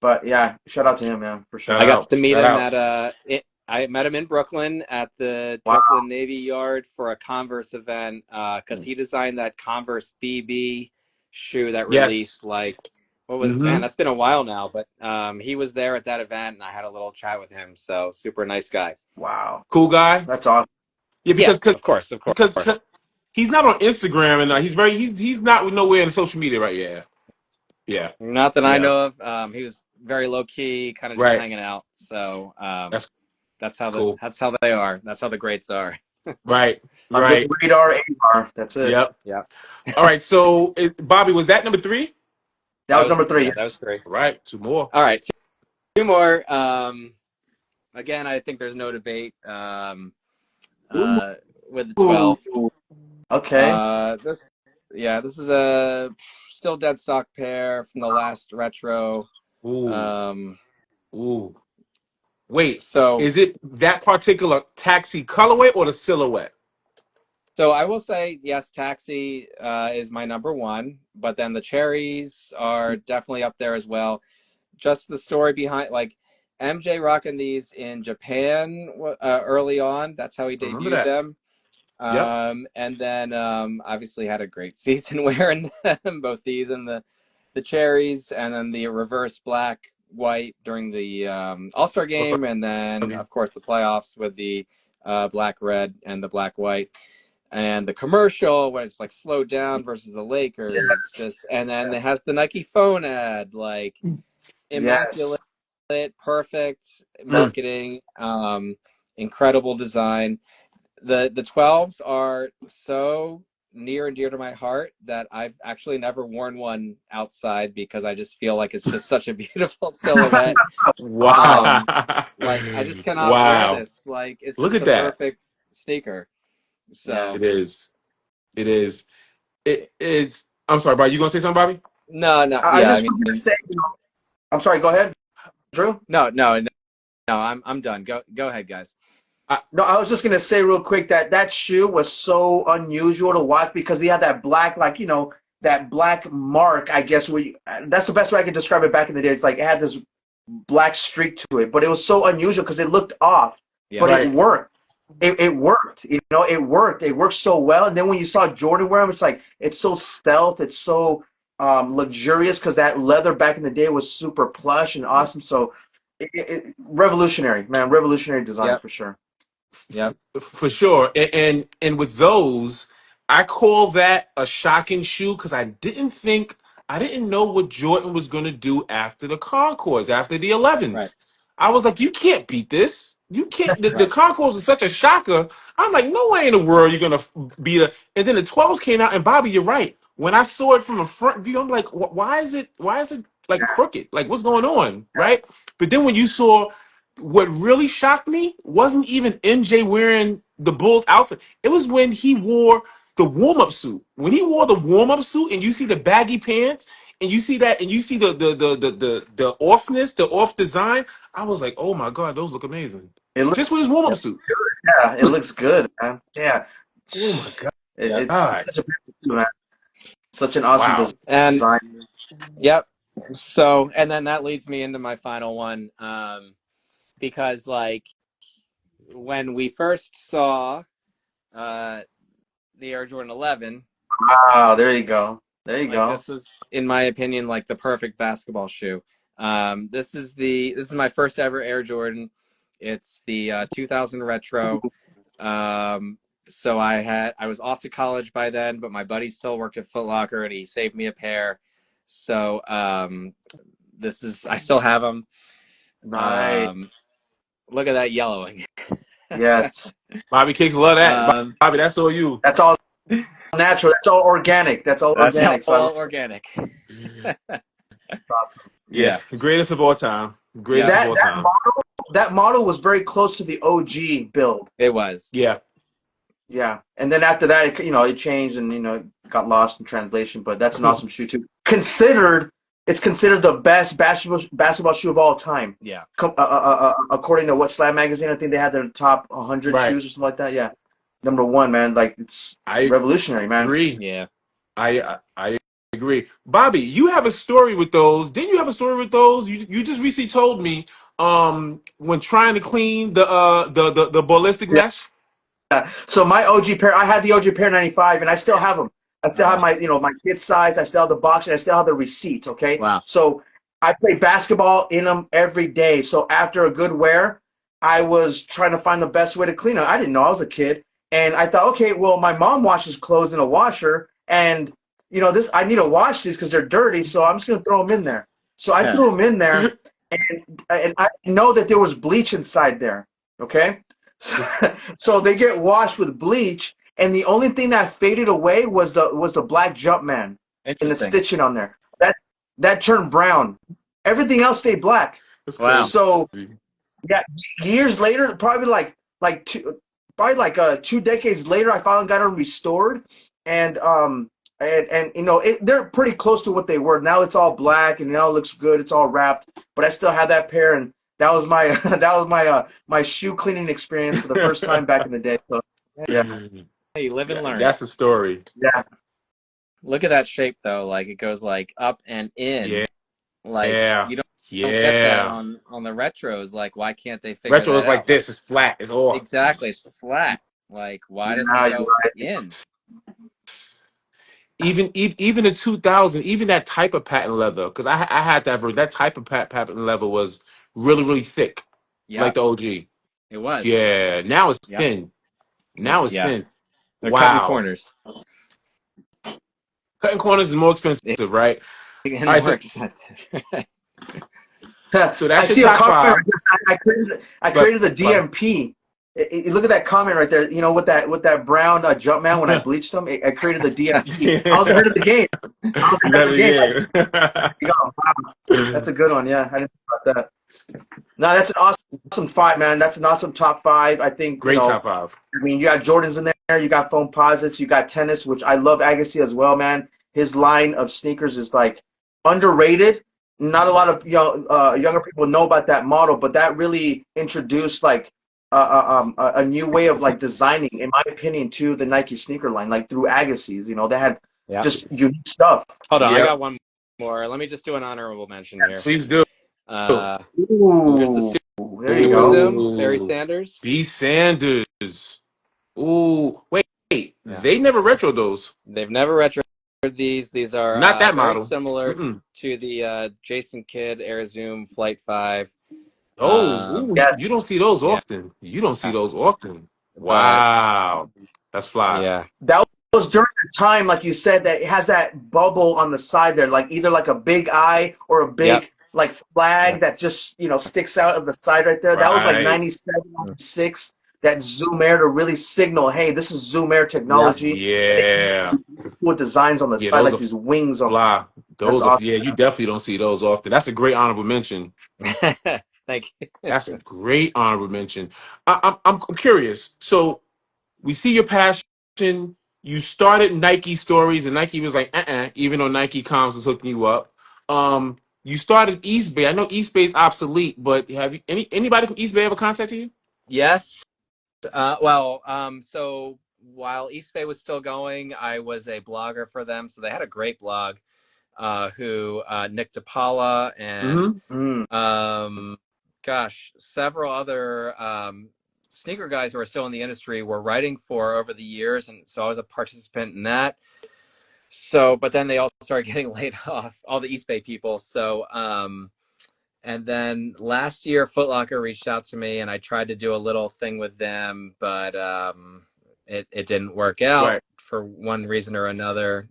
But yeah, shout out to him, man, for Shout sure. I got out. to meet Shout him out. at I met him in Brooklyn at the Wow. Brooklyn Navy Yard for a Converse event because he designed that Converse BB shoe that Yes. released like what was man, Mm-hmm. that's been a while now, but he was there at that event and I had a little chat with him. So super nice guy. Wow. Cool guy. That's awesome. Yeah, Yeah, because of course, of because course. he's not on Instagram and he's not nowhere in social media right. Yeah, yeah, Not that I yeah. know of. He was very low key, kind of just Right. hanging out. So That's that's cool. how they are. That's how the greats are. Right. Under the Right. radar Avar. That's it. Yep. Yeah, All right. So, Bobby, was that number three? That was number 3. that was three. All right. Two more. All right, two more. Again, I think there's no debate Ooh. with the 12. Okay. This is a still dead stock pair from the last retro. Ooh. Ooh. Wait. So Is it that particular taxi colorway or the silhouette? So I will say, yes, Taxi is my number one, but then the cherries are definitely up there as well. Just the story behind, like MJ rocking these in Japan early on. That's how he I remember debuted that. them. Yep. And then obviously had a great season wearing them, both these and the cherries, and then the reverse black white during the All-Star Also, game, and then of course the playoffs with the black red and the black white. And the commercial when it's like slowed down versus the Lakers, and then it has the Nike phone ad, like immaculate, Yes. perfect marketing, incredible design. The 12s are so near and dear to my heart that I've actually never worn one outside because I just feel like it's just such a beautiful silhouette. wow. Like I just cannot wear Wow. this. Like it's Look just at the that. perfect sneaker. So It is. It is. It is. I'm sorry, Bobby. You gonna say something, Bobby? no, I yeah, I just wanted to mean, say, I'm sorry, go ahead, Drew. no, I'm done. Go ahead, guys. No, I was just gonna say real quick that shoe was so unusual to watch because he had that black, like, you know, that black mark. I guess that's the best way I can describe it. Back in the day, it's like it had this black streak to it, but it was so unusual because it looked off, Yeah. but it Right. worked. it worked. It worked. It worked so well. And then when you saw Jordan wear them, it's like it's so stealth. It's so luxurious because that leather back in the day was super plush and awesome. So revolutionary, man. Revolutionary design Yep. for sure. Yep. For sure. And with those, I call that a shocking shoe because I didn't know what Jordan was going to do after the Concords, after the Right. 11s. I was like, you can't beat this. You can't. The Right. Concords is such a shocker. I'm like, no way in the world you're going to beat it. And then the 12s came out, and Bobby, you're right. When I saw it from a front view, I'm like, why is it like crooked? Like, what's going on? Right. But then when you saw what really shocked me wasn't even MJ wearing the Bulls outfit. It was when he wore the warm-up suit. When he wore the warm-up suit and you see the baggy pants and you see that and you see the offness, the off design, I was like, oh my God, those look amazing. It looks Just with his warm-up suit. Yeah, it looks good, man. Yeah. Oh my God. It's such a beautiful shoe, man. Such an awesome Wow. And design. yep. So, and then that leads me into my final one, because like when we first saw the Air Jordan 11, Wow, there you go. There you like go. this was, in my opinion, like the perfect basketball shoe. This is my first ever Air Jordan. It's the 2000 retro. So I was off to college by then, but my buddy still worked at Foot Locker and he saved me a pair. So I still have them. Right. Look at that yellowing. Yes. Bobby Kicks love that. Um, Bobby, that's all you. That's all natural. That's all organic. That's all that's organic. So I all love organic. That's awesome. Yeah. Greatest of all time. Greatest Yeah. of all time. That model was very close to the OG build. It was. Yeah. Yeah. And then after that, it changed and, got lost in translation. But that's an awesome shoe too. It's considered the best basketball shoe of all time. Yeah. According to what Slam magazine, I think they had their top 100 Right. shoes or something like that. Yeah. Number one, man. Like it's revolutionary, man. Agree. Yeah. I agree. Bobby, you have a story with those. Didn't you have a story with those? You just recently told me when trying to clean the ballistic mesh. So my OG pair, I had the OG pair 95, and I still have them. I still have my kid size. I still have the box, and I still have the receipt. Okay. Wow. So I play basketball in them every day. So after a good wear, I was trying to find the best way to clean them. I didn't know. I was a kid, and I thought, okay, well, my mom washes clothes in a washer, and I need to wash these because they're dirty. So I'm just gonna throw them in there. So I threw them in there, and I know that there was bleach inside there. Okay. So they get washed with bleach, and the only thing that faded away was the black Jumpman and the stitching on there. That turned brown. Everything else stayed black. Wow. So yeah, years later, probably like 2 decades later, I finally got them restored, and they're pretty close to what they were. Now it's all black and now it looks good. It's all wrapped, but I still have that pair, and that was my shoe cleaning experience for the first time back in the day. So yeah, Hey, live and learn. That's the story. yeah. Look at that shape though. Like it goes like up and in. Yeah. Like you don't get that on the retros. Like why can't they figure Retro is that like out? this. It's flat. It's all Exactly. It's flat. Like why does Yeah, it go you're in? even the 2000, even that type of patent leather, because I had that type of patent leather was really thick, Yeah. like the OG. It was. Yeah. Now it's thin. Now it's Yeah. thin. They're Wow. cutting corners. Cutting corners is more expensive, right? And All right, more expensive. So that's I see your a top comment. five. I created the DMP. Look at that comment right there. With that brown Jumpman when I bleached them, I created the DMP. I was ahead of the game. Exactly. Wow. That's a good one. Yeah, I didn't think about that. No, that's an awesome five, man. That's an awesome top five. I think Great top five. I mean, you got Jordans in there. You got foam posits. You got tennis, which I love Agassi as well, man. His line of sneakers is like underrated. Not a lot of younger people know about that model, but that really introduced like a new way of like designing, in my opinion, to the Nike sneaker line, like through Agassi's. They had just unique stuff. Hold on, I got one more. Let me just do an honorable mention here. Please do. There's the There you go. Zoom, Barry Sanders. B. Sanders. Ooh, wait. Yeah. They never retro those. They've never retroed these. These are Not that very model. similar Mm-mm. to the Jason Kidd Air Zoom Flight 5. Those. Ooh, Yes. you don't see those Yeah. often. You don't see those often. But Wow. That's fly. yeah. That was during the time, like you said, that it has that bubble on the side there, like either like a big eye or a Yep. big like flag Yep. that just sticks out of the side right there. That was like Right. 97, 96. That Zoom Air to really signal, hey, this is Zoom Air Yep. technology. Yeah. Cool designs on the Yeah, side, those like are these wings on. fly. That's Those are, awesome. yeah, you definitely don't see those often. That's a great honorable mention. Thank you. That's a great honorable mention. I'm curious. So we see your passion. You started Nike stories, and Nike was like, even though Nike Comms was hooking you up. You started Eastbay. I know Eastbay is obsolete, but have you anybody from Eastbay ever contacted you? Yes. So while Eastbay was still going, I was a blogger for them. So they had a great blog. Who Nick DePaula and Mm-hmm. several other sneaker guys who are still in the industry were writing for over the years, and so I was a participant in that. So, but then they all started getting laid off, all the East Bay people. So, and then last year, Foot Locker reached out to me, and I tried to do a little thing with them, but it didn't work out Right. for one reason or another.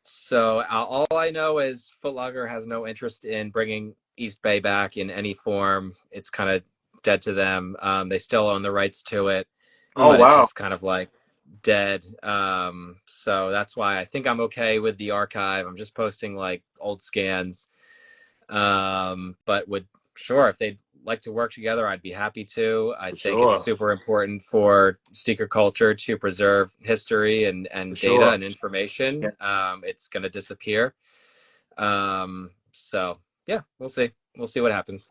So all I know is Foot Locker has no interest in bringing East Bay back in any form. It's kind of dead to them. They still own the rights to it, Oh but it's wow. just kind of like dead. So that's why I think I'm okay with the archive. I'm just posting like old scans. But would sure if they'd like to work together, I'd be happy to. I For think it's sure. super important for sneaker culture to preserve history and For data sure. and information. Yeah. It's going to disappear. So yeah, we'll see. We'll see what happens.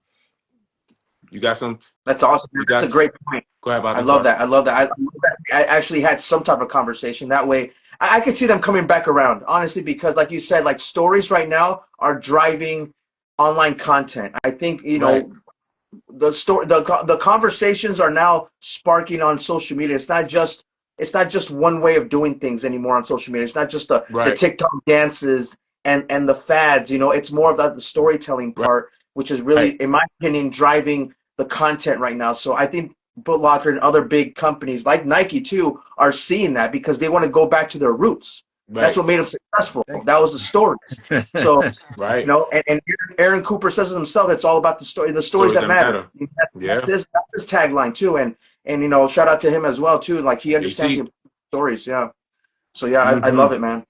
You got some. That's awesome. You That's got. a great point. Go ahead, Bob. I I'm love sorry. that. I love that. I love that. I actually had some type of conversation that way. I could see them coming back around, honestly, because like you said, like stories right now are driving online content. I think, Right. the conversations are now sparking on social media. It's not just one way of doing things anymore on social media. It's not just the Right. TikTok dances and the fads. It's more of the storytelling Right. part, which is really, Right. in my opinion, driving the content right now. So I think Foot Locker and other big companies like Nike too are seeing that because they want to go back to their roots. That's Right. what made them successful. That was the stories. So Right. and Aaron Cooper says it himself. It's all about the stories Stories that that matter. matter. That's Yeah. his tagline too. And shout out to him as well too. Like he You understands the see. importance of stories. Yeah. So yeah, I Mm-hmm. love it, man.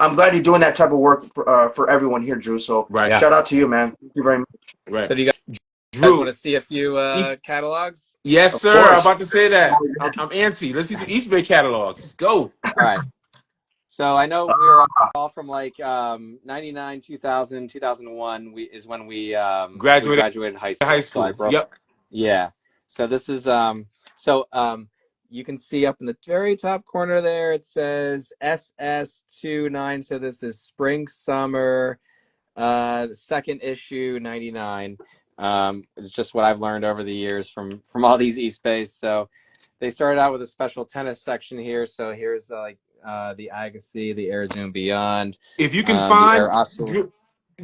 I'm glad you're doing that type of work for everyone here, Drew. So Right. Yeah. shout out to you, man. Thank you very much. Right. So do you guys want Drew. to see a few catalogs? Yes, Of sir. I'm course. about to say that. I'm antsy. Let's see some East Bay catalogs. Let's go. All right. So I know we're all from like 99, 2000, 2001 is when we Graduated graduated high high school. So I school. broke. Yep. Yeah. So this is you can see up in the very top corner there it says SS29. So this is spring summer the second issue 99. It's just what I've learned over the years from all these East Bays. So they started out with a special tennis section here. So here's the Agassi, the Air Zoom Beyond, If you can the Air find Oscillator.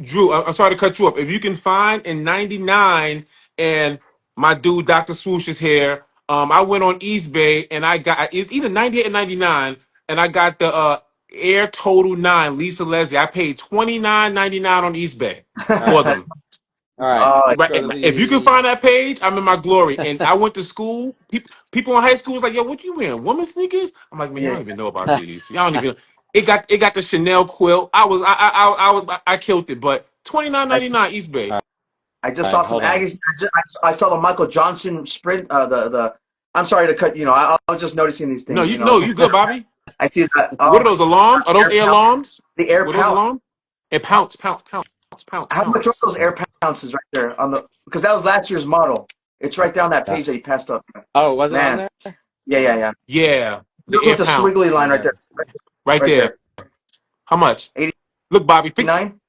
Drew, I'm sorry to cut you off. If you can find in '99, and my dude Dr. Swoosh is here. I went on East Bay and I got it's either '98 or '99, and I got the Air Total 9 Lisa Leslie. I paid $29.99 on East Bay for them. All right, Oh, let's Right. go to If you can the. find that page, I'm in my glory. And I went to school. People in high school was like, "Yo, what you wearing? Woman sneakers?" I'm like, "Man, y'all yeah. don't even know about these. Y'all don't even." It got the Chanel quilt. I killed it. But I just $29.99 East Bay. All I just right, saw some hold on. Aggies. I saw the Michael Johnson sprint. The I'm sorry to cut. I was just noticing these No, things. you good, Bobby. I see that. What are those alarms? Are those Air air pounce, alarms? the air What are those pounce. alarms? It pounce, pounce, pounce, pounce, How much are pounce. those air pounces right there because that was last year's model. It's right down that page that you passed up. Oh, was it on Man, there? yeah. Yeah, the Just air with the squiggly pounce. line right there, Right right there. there. How much? Look, Bobby, 89.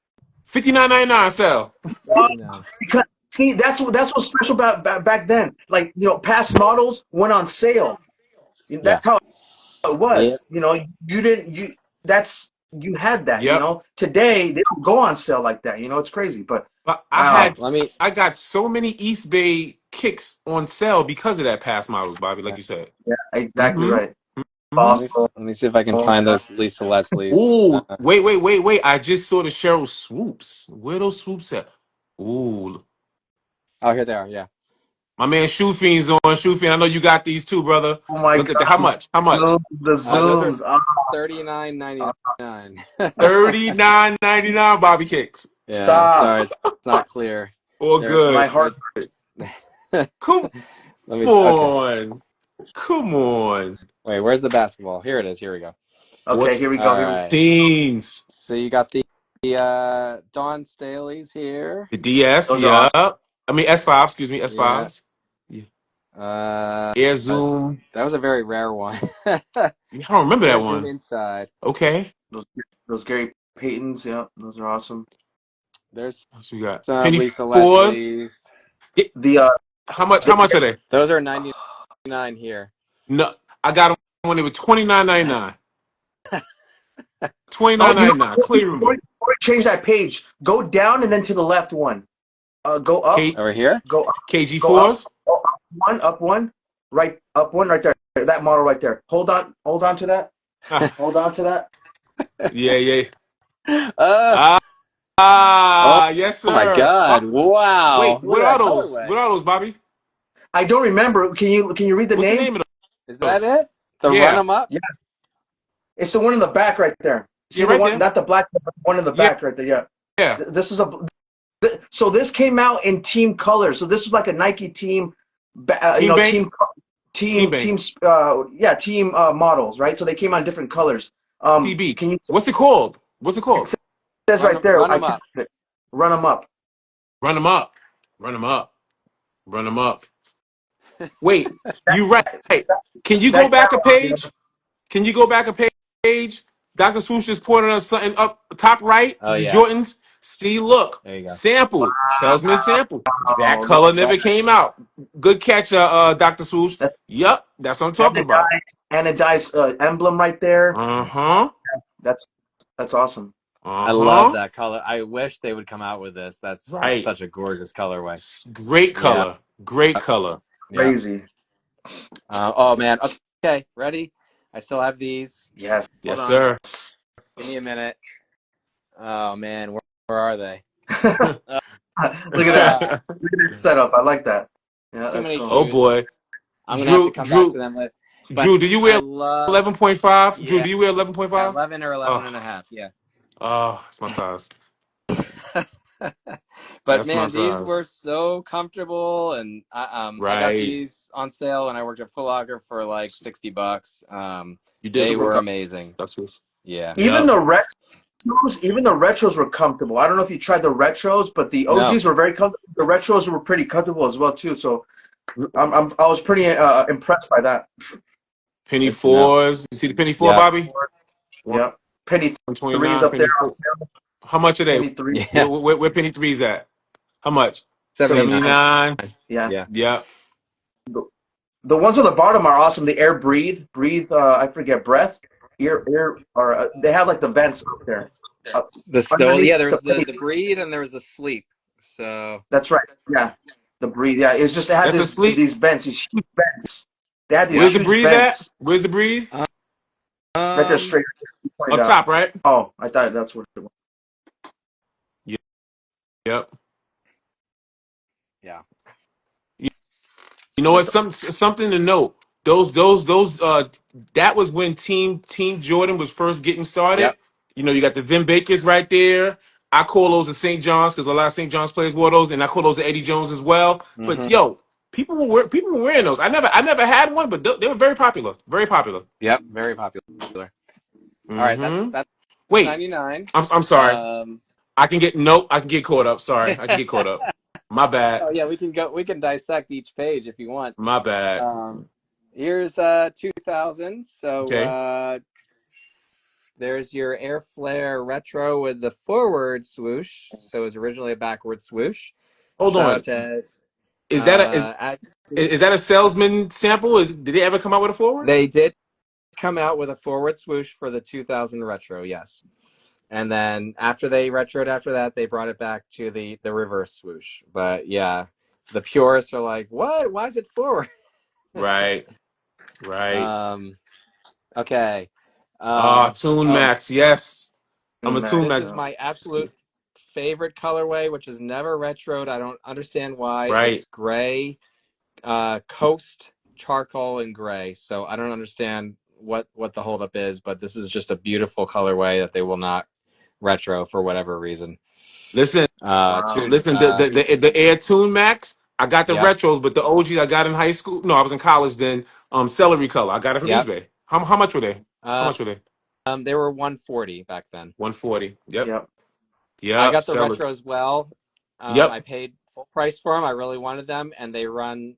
$59.99 sell. 59. Because See, that's what's special about back then. Like, past models went on sale. Yeah. That's how it Yeah. was. You didn't you that's you had that. Yep. Today they don't go on sale like that. It's crazy. But But um, Let me I got so many East Bay kicks on sale because of that past models, Bobby, like yeah, you said. yeah, exactly Mm-hmm. right. Mm-hmm. Fossil. let me see if I can find those Lisa Leslie's. Ooh, wait. I just saw the Cheryl swoops. Where those swoops at? Ooh, Oh, here they are. Yeah. my man Shoe Fiend's on. Shoe Fiend, I know you got these too, brother. Oh my Look at that. How God, much? How much? the Those are zooms. $39.99. $39.99 Bobby Kicks. Yeah. Stop. Sorry, it's not clear. All My good. heart. Let Come me. Okay. on. Come on. Wait, where's the basketball? Here it is. Here we go. Okay, here we go. All Here we right. Teens. So you got the Dawn Staley's here. The DS, Those are yeah. awesome. I mean S5, excuse me, Yeah. S5s. Yeah. Uh, Air Zoom. that was a very rare one. I don't remember Air that Zoom one. inside. Okay. Those Gary Paytons. Yeah, those are awesome. There's What else we got? some Penny Lisa fours. Leslie's. Yeah. The How much? the How much are they? Those are 99 here. No, I got them when they were $29.99. Twenty oh, nine ninety nine. Clear Ruby. before you change that page, go down and then to the left one. Go up, K Over here? go up, KG go up. fours. Oh, up one, right, up one, right there. That model right there. Hold on to that. Hold on to that. Yeah. Uh, oh, Yes, oh my sir. God. Wow. Wait, Look what at are that those? What colorway. are those, Bobby? I don't remember. Can you read the What's the name? name of Is that those? it? The Run Yeah. 'em Up? Yeah, it's the one in the back right there. Yeah, See the right one, there. not the black one, but the one in the Yeah, back right there. Yeah. yeah. This is so this came out in team color. So this was like a Nike team, Team Bank? Team Bank. team models, right? So they came on different colors. TB. Can you? What's it called? What's it It called? says right there. Run I 'em can't. Up. Run them up. Run them up. Run them up. Run them up. Wait, you right. Can you go That back a catalog. page? Can you go back a page? Dr. Swoosh just pointed up something up top right. Oh, The yeah. Jordans. See, look. There you go. Sample. Salesman sample. That Oh, look color at that. never came out. Good catch, Dr. Swoosh. That's Yep, that's what I'm talking about. anodized emblem right there. Uh-huh. That's that's awesome. I love Uh-huh. that color. I wish they would come out with this. That's Right. such a gorgeous colorway. Great Yeah. color. Great color. Yeah. Crazy. Oh man. Okay, ready? I still have these. Yes. Hold Yes, on. sir. Give me a minute. Oh man, where are they? Look Uh, at that. Look at that setup. I like that. Yeah, too that's many cool. Oh shoes. boy. I'm gonna have to come back to Drew, them later. But Drew, do you I wear love 11.5? Drew, yeah, do you wear 11.5? 11 or 11 and a Oh, half. Yeah. it's my size. But That's my man, these size. were so comfortable, and I got Right. these on sale when I worked at Foot Locker for like $60. You did They the were work. amazing. That's what. Yeah. Even Yep. the retros were comfortable. I don't know if you tried the retros, but the No. OGs were very comfortable. The retros were pretty comfortable as well too. So I was pretty impressed by that. Penny Good to know. fours. You see the penny four, Yeah. Bobby? Yeah. Penny threes 129, up there penny on four. sale. How much are they? Penny threes. Yeah. Where penny threes at? How much? 79. 79. Yeah. Yeah. Yep. The ones on the bottom are awesome. The Air Breathe. I forget breath. Ear. Or they have like the vents up there. Underneath Yeah, there the was penny. the breed and there was the sleep. So That's right. Yeah. The Breathe. Yeah. It's just they had That's a sleep. these vents, these huge vents. They had these yeah. Where's the huge breathe at? vents Where's the breathe? right there, straight. You pointed Up out. top, right? Oh, I thought that's what it was. Yep. Yeah. You know what? That's Something to note. Those. That was when Team Jordan was first getting started. Yep. You know, you got the Vin Bakers right there. I call those the St. John's because a lot of St. John's players wore those, and I call those the Eddie Jones as well. But Mm-hmm. yo, people were wearing those. I never had one, but they were very popular. Very popular. Yep. Very popular. All right, that's Mm-hmm. that's Wait, 99. I'm sorry. Um I can get nope. I can get caught up. Sorry, I can get caught up. My bad. Oh yeah, we can dissect each page if you want. My bad. Here's 2000. So Okay. there's your Air Flare Retro with the forward swoosh. So it was originally a backward swoosh. Hold Shout on. out to Is that a at is that a salesman sample? Did they ever come out with a forward? they did come out with a forward swoosh for the 2000 retro, yes. And then after they retroed after that, they brought it back to the reverse swoosh. But yeah, the purists are like, what? Why is it forward? Right. Right. Okay. Tune Oh, Max. Yes. I'm a Tune Max, this Max. is my absolute favorite colorway, which is never retroed. I don't understand why. Right. It's gray, coast, charcoal, and gray. So I don't understand what the holdup is, but this is just a beautiful colorway that they will not retro for whatever reason. Listen. wow. Listen. The Air Tune Max. I got the Yep. retros, but the OGs I got in high school. No, I was in college then. Celery color. I got it from Yep. Eastbay. How much were they? How Uh, much were they? they were 140 back then. 140. Yep. Yep. I Yep. got the Celery. retro as well. I Yep. paid full price for them. I really wanted them, and they ran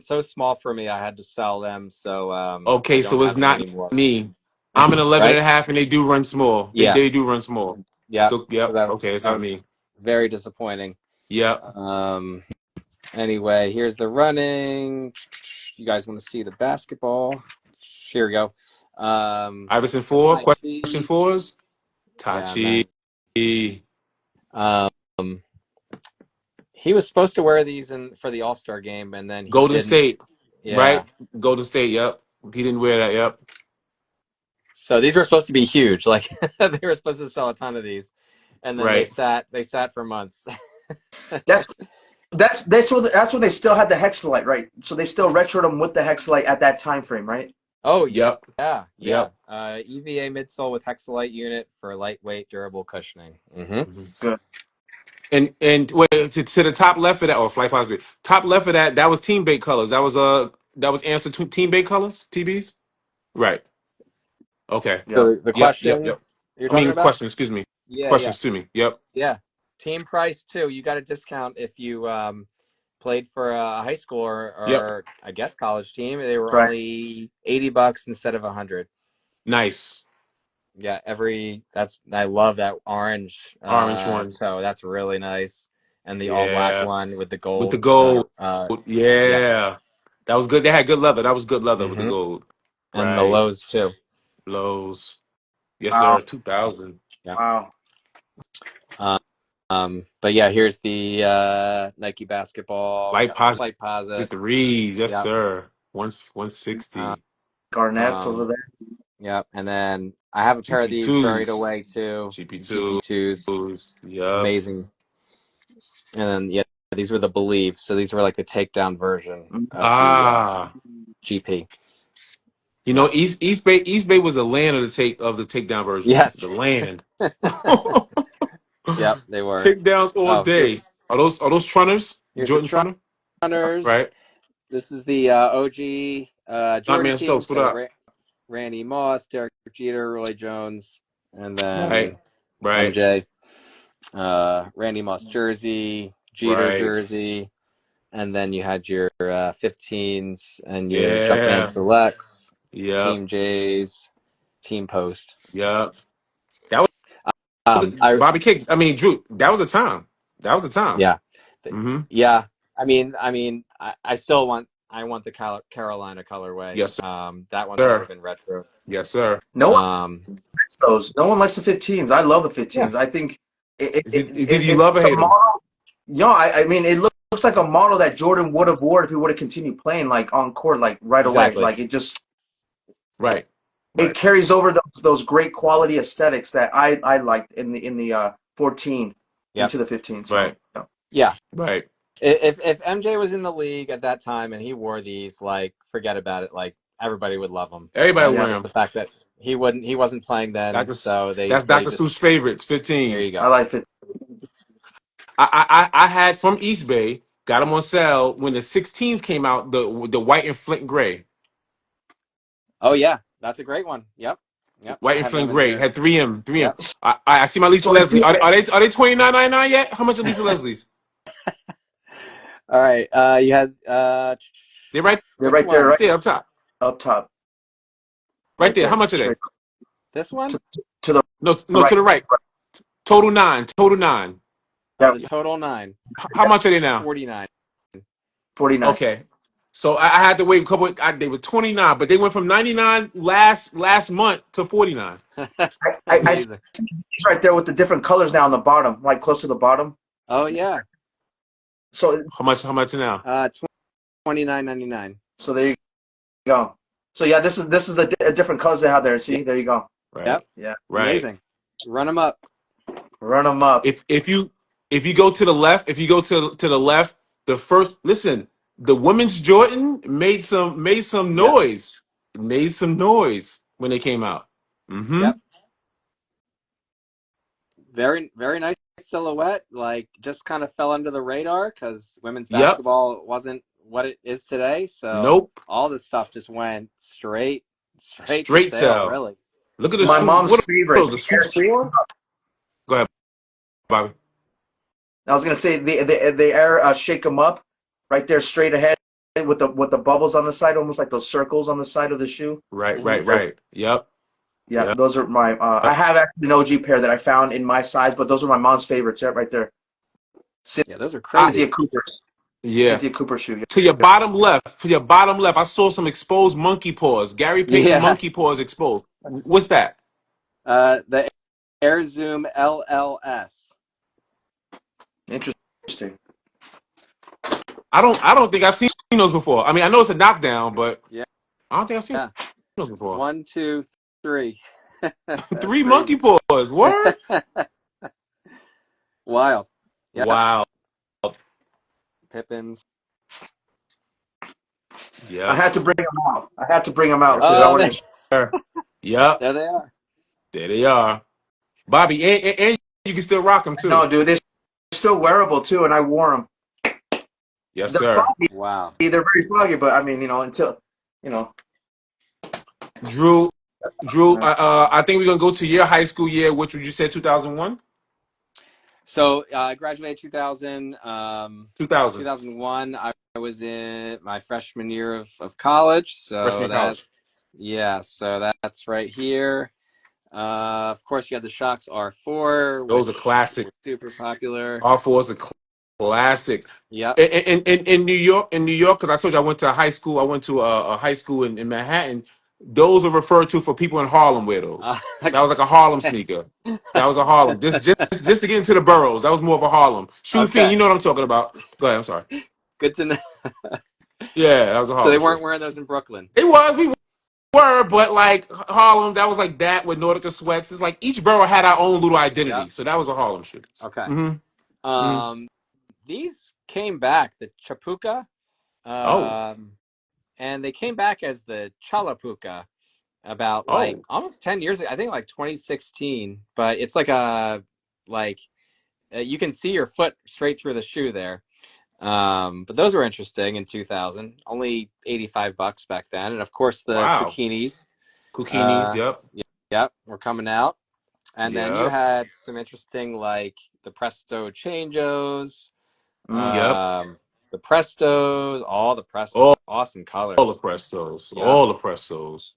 so small for me. I had to sell them, so I Okay, don't so it's have them not anymore. me. I'm an 11 and Right? a half, and they do run small. They Yeah. they do run small. Yeah. So So yep. Okay, it's that not was me. very disappointing. Yep. Anyway, here's the running. You guys want to see the basketball? Here we go. Iverson four. Tai Question Chi. fours. Yeah, and Tachi. then he was supposed to wear these for the All-Star game, and then he Golden didn't. State. Yeah. Right. Golden State. Yep. He didn't wear that. Yep. So these were supposed to be huge. Like they were supposed to sell a ton of these, and then they Right. sat for months. That's that's when they still had the hexalite, right? So they still retroed them with the hexalite at that time frame, right? Oh Yep. yeah. Yep. EVA midsole with hexalite unit for lightweight, durable cushioning. Mm-hmm. Mhm. Good. And wait, to the top left of that, or flight positive, top left of that, that was team bait colors. That was answer to team bait colors, TBs. Right. Okay. Yep. So the Yep. questions you're I talking mean, about? question. Excuse me. Yeah, Question. yeah, Excuse me. Yep. yeah. Team price too. You got a discount if you played for a high school Yep. or I guess college team. They were Right. only $80 instead of 100. Nice. Yeah, I love that orange Orange one. toe. That's really nice. And the all black Yeah. one with the With the gold. gold. Yeah. Yeah. That was good. They had good leather. That was good leather with the Mm-hmm. gold. And the Right. lows too. Lows. Yes, Wow. sir. 2000. Yeah. Wow. But yeah, here's the Nike basketball. We Light got the positive flight posit. threes. Yes, Yeah. sir. 160. Garnett's over there. Yeah. And then I have a pair of these buried GP2s. away too. GP2s. GP2s. Yep. Amazing. And then yeah, these were the Believe. So these were like the takedown version of the GP. You know, East Bay was the land of the takedown versions. Yes. The land. Yep, they were. Takedowns all Oh, day. Are those Trunners? here's the Jordan Trunner? Trunners. Right. This is the OG Not Jordan man team. Stokes. What So up? Randy Moss, Derek Jeter, Roy Jones, and then Right. Right. MJ. Randy Moss jersey, Jeter Right. jersey, and then you had your 15s and your Yeah. Jumpman Selects, Yep. Team J's, Team Post. Yep. That was Bobby Kicks. I mean, Drew. That was a time. That was a time. Yeah. Mm-hmm. Yeah. I mean, I still want the Carolina colorway. Yes, sir. That one Sir. should have been retro. Yes, sir. No one likes those. No one likes the 15s. I love the 15s. Yeah. I think Is it you love or it's a hate them? model. You know, I mean, it looks like a model that Jordan would have worn if he would have continued playing like on court, like right Exactly. away. Like it just Right. it carries over those great quality aesthetics that I liked in the 14 into the 15. So, Right. Yeah. Right. If MJ was in the league at that time and he wore these, like, forget about it. Like, everybody would love him. Everybody wear Just them. the fact that he wasn't playing then, so that's Dr. Seuss favorites. 15s. There you go. I like it. I had from East Bay, got them on sale when the 16s came out. The white and flint gray. Oh yeah, that's a great one. Yep. White I and have flint them in gray here. had 3M. Yep. I see my Lisa So Leslie. Are they $29.99 yet? How much are Lisa Leslie's? All right. You had They're right They're right there, right there up top. up top. Right there. How much are they? this one? To the No, right. to the right. Total 9. Yeah, Total 9. How much are they now? 49. 49. Okay. So I had to wait a couple. They were 29, but they went from 99 last month to 49. I see Amazing. these right there with the different colors now on the bottom, like close to the bottom. Oh yeah. So How much now? 29.99. so there you go. So yeah, this is the different colors they have there. See, there you go. Right. Yep. Yeah, Right. Amazing. Run them up. run them up. If you go to the left, if you go to the left, the first listen, the women's Jordan made some Yep. noise. Made some noise when they came out. Mm-hmm. Yep. Very, very nice silhouette. Like, just kind of fell under the radar because women's Yep. basketball wasn't what it is today. So Nope. all this stuff just went straight to Straight sale, sell. really. Look at the My Uh, swoop. mom's What are favorite. those? The swoop four? Go ahead, Bobby. I was gonna say the air shake them up, right there straight ahead with the bubbles on the side, almost like those circles on the side of the shoe. Right, mhm. right, right. Yep. Yeah, Yep. those are my. I have actually an OG pair that I found in my size, but those are my mom's favorites. Yeah, right there. Yeah, those are I, crazy. Cynthia Cooper's. yeah. Cynthia Cooper shoe. To your bottom left, for your bottom left, I saw some exposed monkey paws. Gary Payton Yeah. monkey paws exposed. What's that? The Air Zoom LLS. Interesting. I don't think I've seen those before. I mean, I know it's a knockdown, but Yeah. I don't think I've seen Yeah. those before. 1, 2, 3. That's Three monkey crazy. paws. Word? Wild. Yep. Wow. Pippins. I Yep. had to bring them out. I had to bring them out Yes, because I Oh, wanted to. sir. Yep. there they are. There they are. Bobby, and you can still rock them too. No, dude, they're still wearable too, and I wore them. Yes, They're sir. foggy. Wow. They're very foggy, but I mean, until you know. Drew, I think we're gonna go to your high school year, which would you say 2001? So I graduated 2000. 2000. 2001. I was in my freshman year of college. So Freshman college. that's right here. Of course, you had the Shocks R4, Those are which classic. were super popular. R4 is a classic. Yep. In New York, because I told you I went to a high school. I went to a high school in Manhattan. Those are referred to for people in Harlem wear those. That was like a Harlem sneaker. That was a Harlem. Just to get into the boroughs. That was more of a Harlem. Shoe Fiend, Okay. you know what I'm talking about. Go ahead, I'm sorry. Good to know. Yeah, that was a So Harlem they shoe. weren't wearing those in Brooklyn. We were, but like Harlem, that was like that with Nautica sweats. It's like each borough had our own little identity. Yep. So that was a Harlem shoe. Okay. Mm-hmm. Mm-hmm. These came back, the Chapuca, Oh, and they came back as the Chalapuca about like oh, almost 10 years ago. I think like 2016, but it's like a like you can see your foot straight through the shoe there. But those were interesting in 2000. Only $85 back then, and of course the wow. Kukinis. Kukinis, Uh, yep. yep, were coming out, and then you Yep. had some interesting like the Presto Changos, Yep. the Prestos, all the Prestos, All, awesome all the colors. Prestos. Yep, All the Prestos.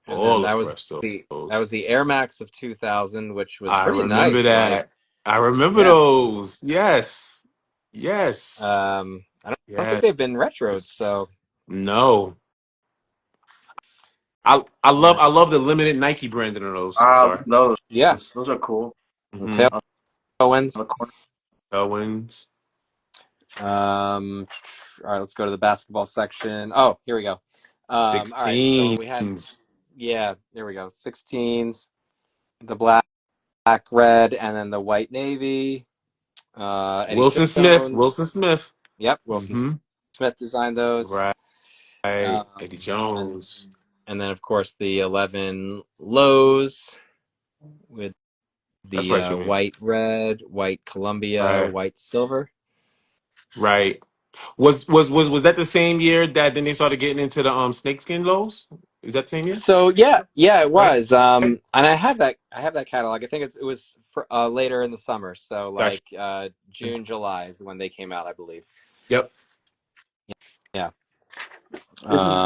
and then All the that Prestos. was the Air Max of 2000, which was I pretty remember nice. Like, that. I remember yeah, those. Yes. Yes. I don't think Yes. they've been retroed, so No. yeah, I love the limited Nike branding of those. Sorry. Those yeah. those are cool. Mm-hmm. Tailwinds. On the corner. Owens. All right, let's go to the basketball section. Oh, here we go. All right, so we had, 16s. yeah, there we go. 16s, the black, red, and then the white navy. Any Wilson chip Smith. tones? Wilson Smith. Yep, Wilson Mm-hmm. Smith designed those. Right. Eddie Um, Jones. and then, of course, the 11 lows with That's the right, you mean. white, red, white Columbia, Right. white silver. Right. Was that the same year that then they started getting into the snakeskin lows? Is that the same year? So yeah, it Right. was. And I have that catalog. I think it was for, later in the summer. So Gotcha. like June, July is when they came out, I believe. Yep. Yeah.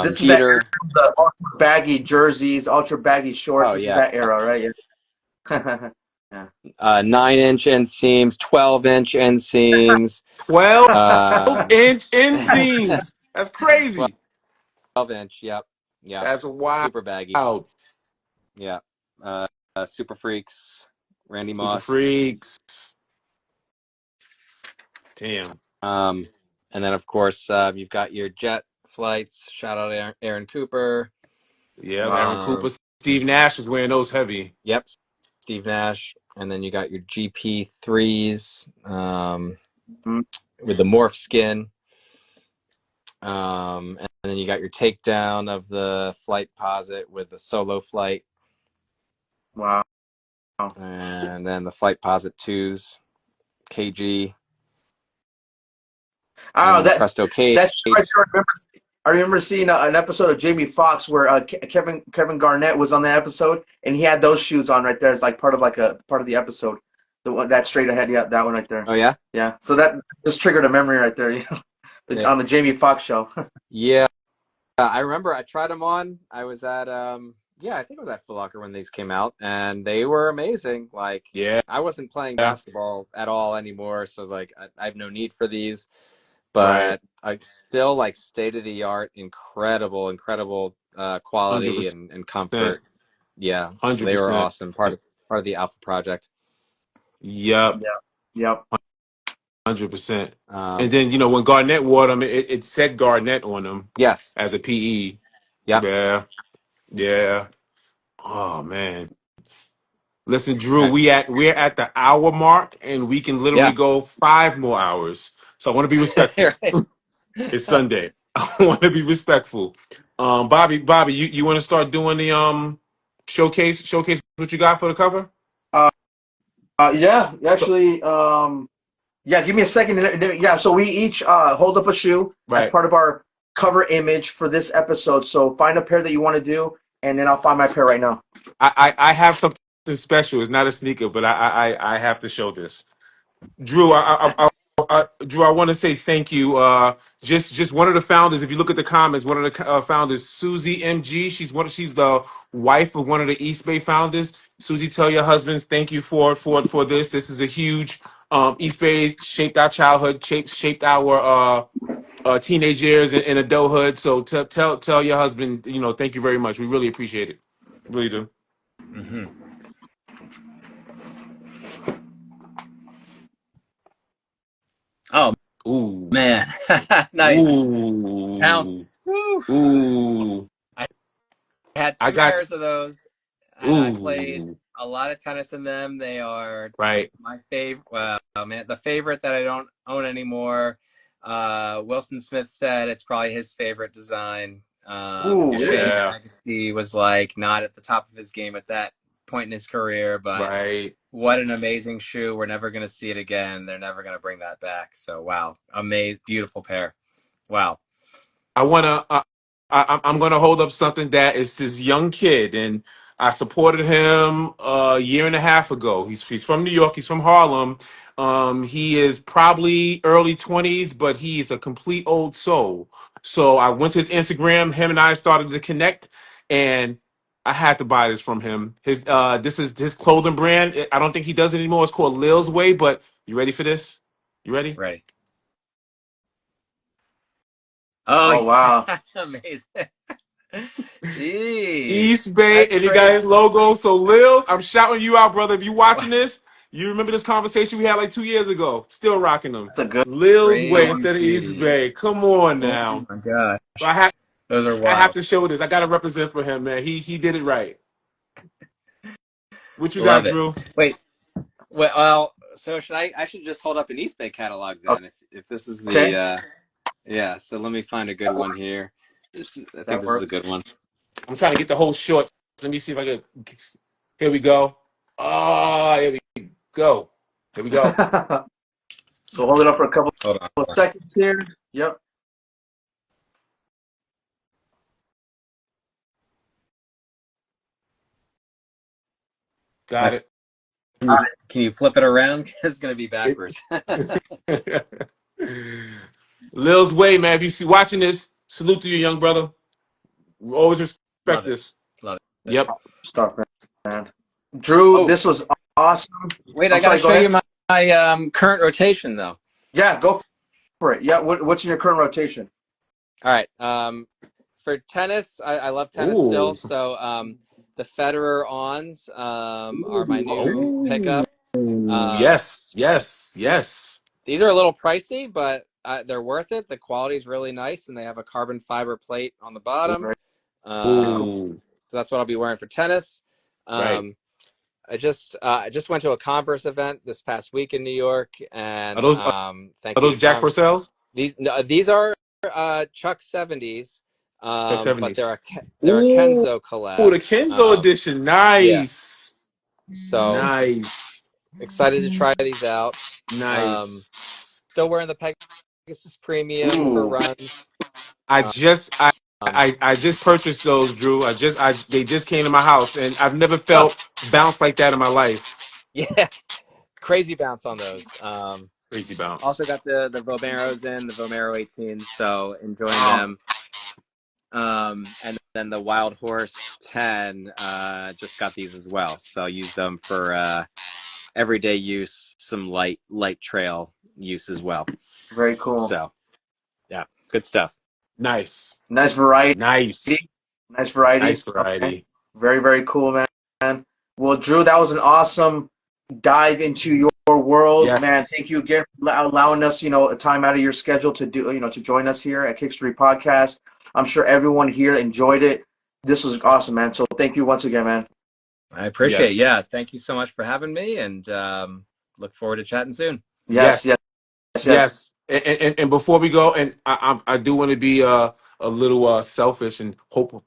This is that era Jeter. of the ultra baggy jerseys, ultra baggy shorts. Oh This is yeah. that era, right? Yeah. Yeah. 9-inch inseams, 12-inch inseams, 12 uh, inch inseams. That's crazy. 12-inch. Yep. That's wild. Super baggy. Yep. Super Freaks, Randy Super Moss. Freaks. Damn. And then of course you've got your jet flights. Shout out Aaron Cooper. Yeah, Aaron Cooper. Um, Steve Nash was wearing those heavy. Yep. Steve Nash. And then you got your GP3s with the morph skin. And then you got your takedown of the flight posit with the solo flight. Wow. And then the flight posit 2s, KG. Oh, Presto Cage. that's I remember seeing an episode of Jamie Foxx where Kevin Garnett was on the episode, and he had those shoes on right there as like part of the episode. The one that straight ahead, yeah, that one right there. Oh yeah. Yeah. So that just triggered a memory right there, on the Jamie Foxx show. Yeah, I remember I tried them on. I was at I think it was at Foot Locker when these came out, and they were amazing. Like, Yeah. I wasn't playing basketball at all anymore, so I was like, I have no need for these. But I still like state of the art, incredible quality 100%. and comfort. Yeah, so 100%. they were awesome. Part of the Alpha Project. Yep. Yep. 100%. And then when Garnett wore them, it said Garnett on them. Yes. As a PE. Yeah. Yeah. Oh man. Listen, Drew, we're at the hour mark, and we can literally go 5 more hours. So I want to be respectful. It's Sunday. I want to be respectful. Bobby, you want to start doing the showcase what you got for the cover? Yeah, actually, yeah, give me a second. Yeah, so we each hold up a shoe as part of our cover image for this episode. So find a pair that you want to do, and then I'll find my pair right now. I have something special. It's not a sneaker, but I have to show this. Drew, Drew, I want to say thank you. Just one of the founders. If you look at the comments, one of the founders, Susie MG. She's the wife of one of the East Bay founders. Susie, tell your husbands thank you for this. This is a huge East Bay shaped our childhood, shaped our teenage years and adulthood. So tell your husband, thank you very much. We really appreciate it. Really do. Mm-hmm. Oh, ooh, man. Nice. Ooh. Pounce. Woo. Ooh. I had 2 pairs of those, and I played a lot of tennis in them. They are my favorite. Well, man, the favorite that I don't own anymore. Wilson Smith said it's probably his favorite design. It's a shame Agassi was like not at the top of his game at that point in his career, but what an amazing shoe. We're never going to see it again. They're never going to bring that back. So wow, amazing, beautiful pair. Wow. I'm gonna hold up something that is this young kid, and I supported him a year and a half ago. He's from New York. He's from Harlem. He is probably early 20s, but he's a complete old soul. So I went to his Instagram. Him and I started to connect, and I had to buy this from him. This is his clothing brand. I don't think he does it anymore. It's called Lil's Way. But you ready for this? You ready? Ready. Oh wow. Amazing. Jeez. East Bay, and he got his logo. So Lil, I'm shouting you out, brother. If you watching this, you remember this conversation we had like 2 years ago. Still rocking them. That's a good Lil's Way instead of East Bay. Come on now. Oh my gosh. So those are wild. I have to show this. I gotta represent for him, man. He did it right. What you got, Drew? Wait. Well, so I should just hold up an East Bay catalog then, if this is the yeah. So let me find a good one here. I think this is a good one. I'm trying to get the whole short. Let me see if I can. Here we go. Oh, here we go. Here we go. So hold it up for a couple of seconds here. Yep. Got it. Can you flip it around? It's going to be backwards. Lil's Way, man. If you see watching this, salute to you, young brother. We always respect this. Love it. Yep. Stuff, man. Drew, this was awesome. Wait, I I'm got to sorry. Go show ahead. you my current rotation though. Yeah, go for it. Yeah. What's in your current rotation? All right. For tennis, I love tennis still. Ooh. So the Federer ons are my new Oh. pickup. Um, Yes, yes, yes. these are a little pricey, but they're worth it. The quality is really nice, and they have a carbon fiber plate on the bottom. Very, very cool. Oh, So that's what I'll be wearing for tennis. right. Um, I just went to a Converse event this past week in New York, Are and those thank are you those to Jack Purcells? these. No, these are Chuck 70s, Chuck but 70s. they're a Ooh, Kenzo collab. the Kenzo Um, edition. yeah, Nice. so Nice. excited to try these out. Um, Nice. still wearing the Pegasus Premium for Ooh, runs. I just I Um, I just purchased those, Drew. I they just came to my house and I've never oh felt bounce like that in my life. yeah, crazy bounce on those. Crazy bounce. Also got the Vomeros in the Vomero 18s, so enjoying wow, them. And then the Wild Horse 10, just got these as well. So I use them for everyday use, some light trail use as well. very cool. So yeah, good stuff. Nice. Nice variety. Nice. Nice variety. Nice Okay. variety. Very, very cool, man. Well, Drew, that was an awesome dive into your world, man. Yes. Thank you again for allowing us, a time out of your schedule to do, to join us here at Kickstory Podcast. I'm sure everyone here enjoyed it. This was awesome, man. So thank you once again, man. I appreciate it. Yes. Yeah, thank you so much for having me, and look forward to chatting soon. Yes, Yes. yes, yes. Yes. And before we go, and I do want to be a little selfish and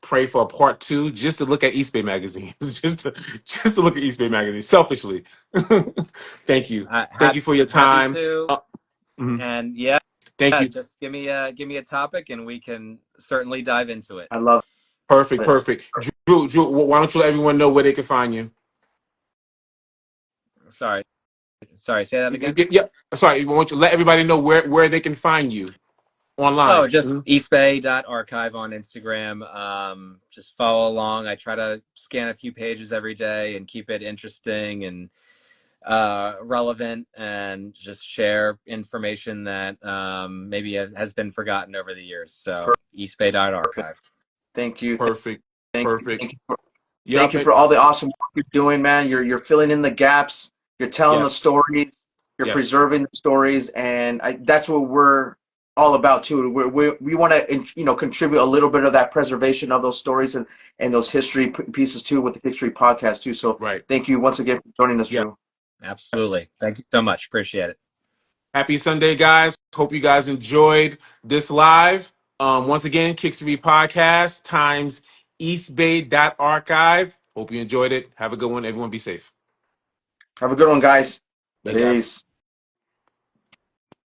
pray for a part two, just to look at Eastbay magazine, just to look at Eastbay magazine selfishly. Thank you. Thank you for your Happy time. to, Mhm. and yeah, Thank you. just give me a topic, and we can certainly dive into it. I love Perfect. it. Perfect. Drew, why don't you let everyone know where they can find you? Sorry, say that again. Yeah. Sorry. Why don't you let everybody know where they can find you Oh, online? just Eastbay.Archive on Instagram. Just follow along. I try to scan a few pages every day and keep it interesting and relevant, and just share information that maybe has been forgotten over the years. So Perfect. Eastbay.Archive. Thank you. Perfect. Thank you. Perfect. Thank Yep. you for all the awesome work you're doing, man. You're filling in the gaps. You're telling the Yes. stories. You're Yes. preserving the stories, and that's what we're all about too. We want to contribute a little bit of that preservation of those stories and those history pieces too with the History Podcast too. So Right. thank you once again for joining us, Yes. Drew. Absolutely. Thank you so much. Appreciate it. Happy Sunday, guys. Hope you guys enjoyed this live. Once again, Kickstory Podcast times Eastbay.Archive. Hope you enjoyed it. Have a good one. Everyone be safe. Have a good one, guys. Later, guys. Peace.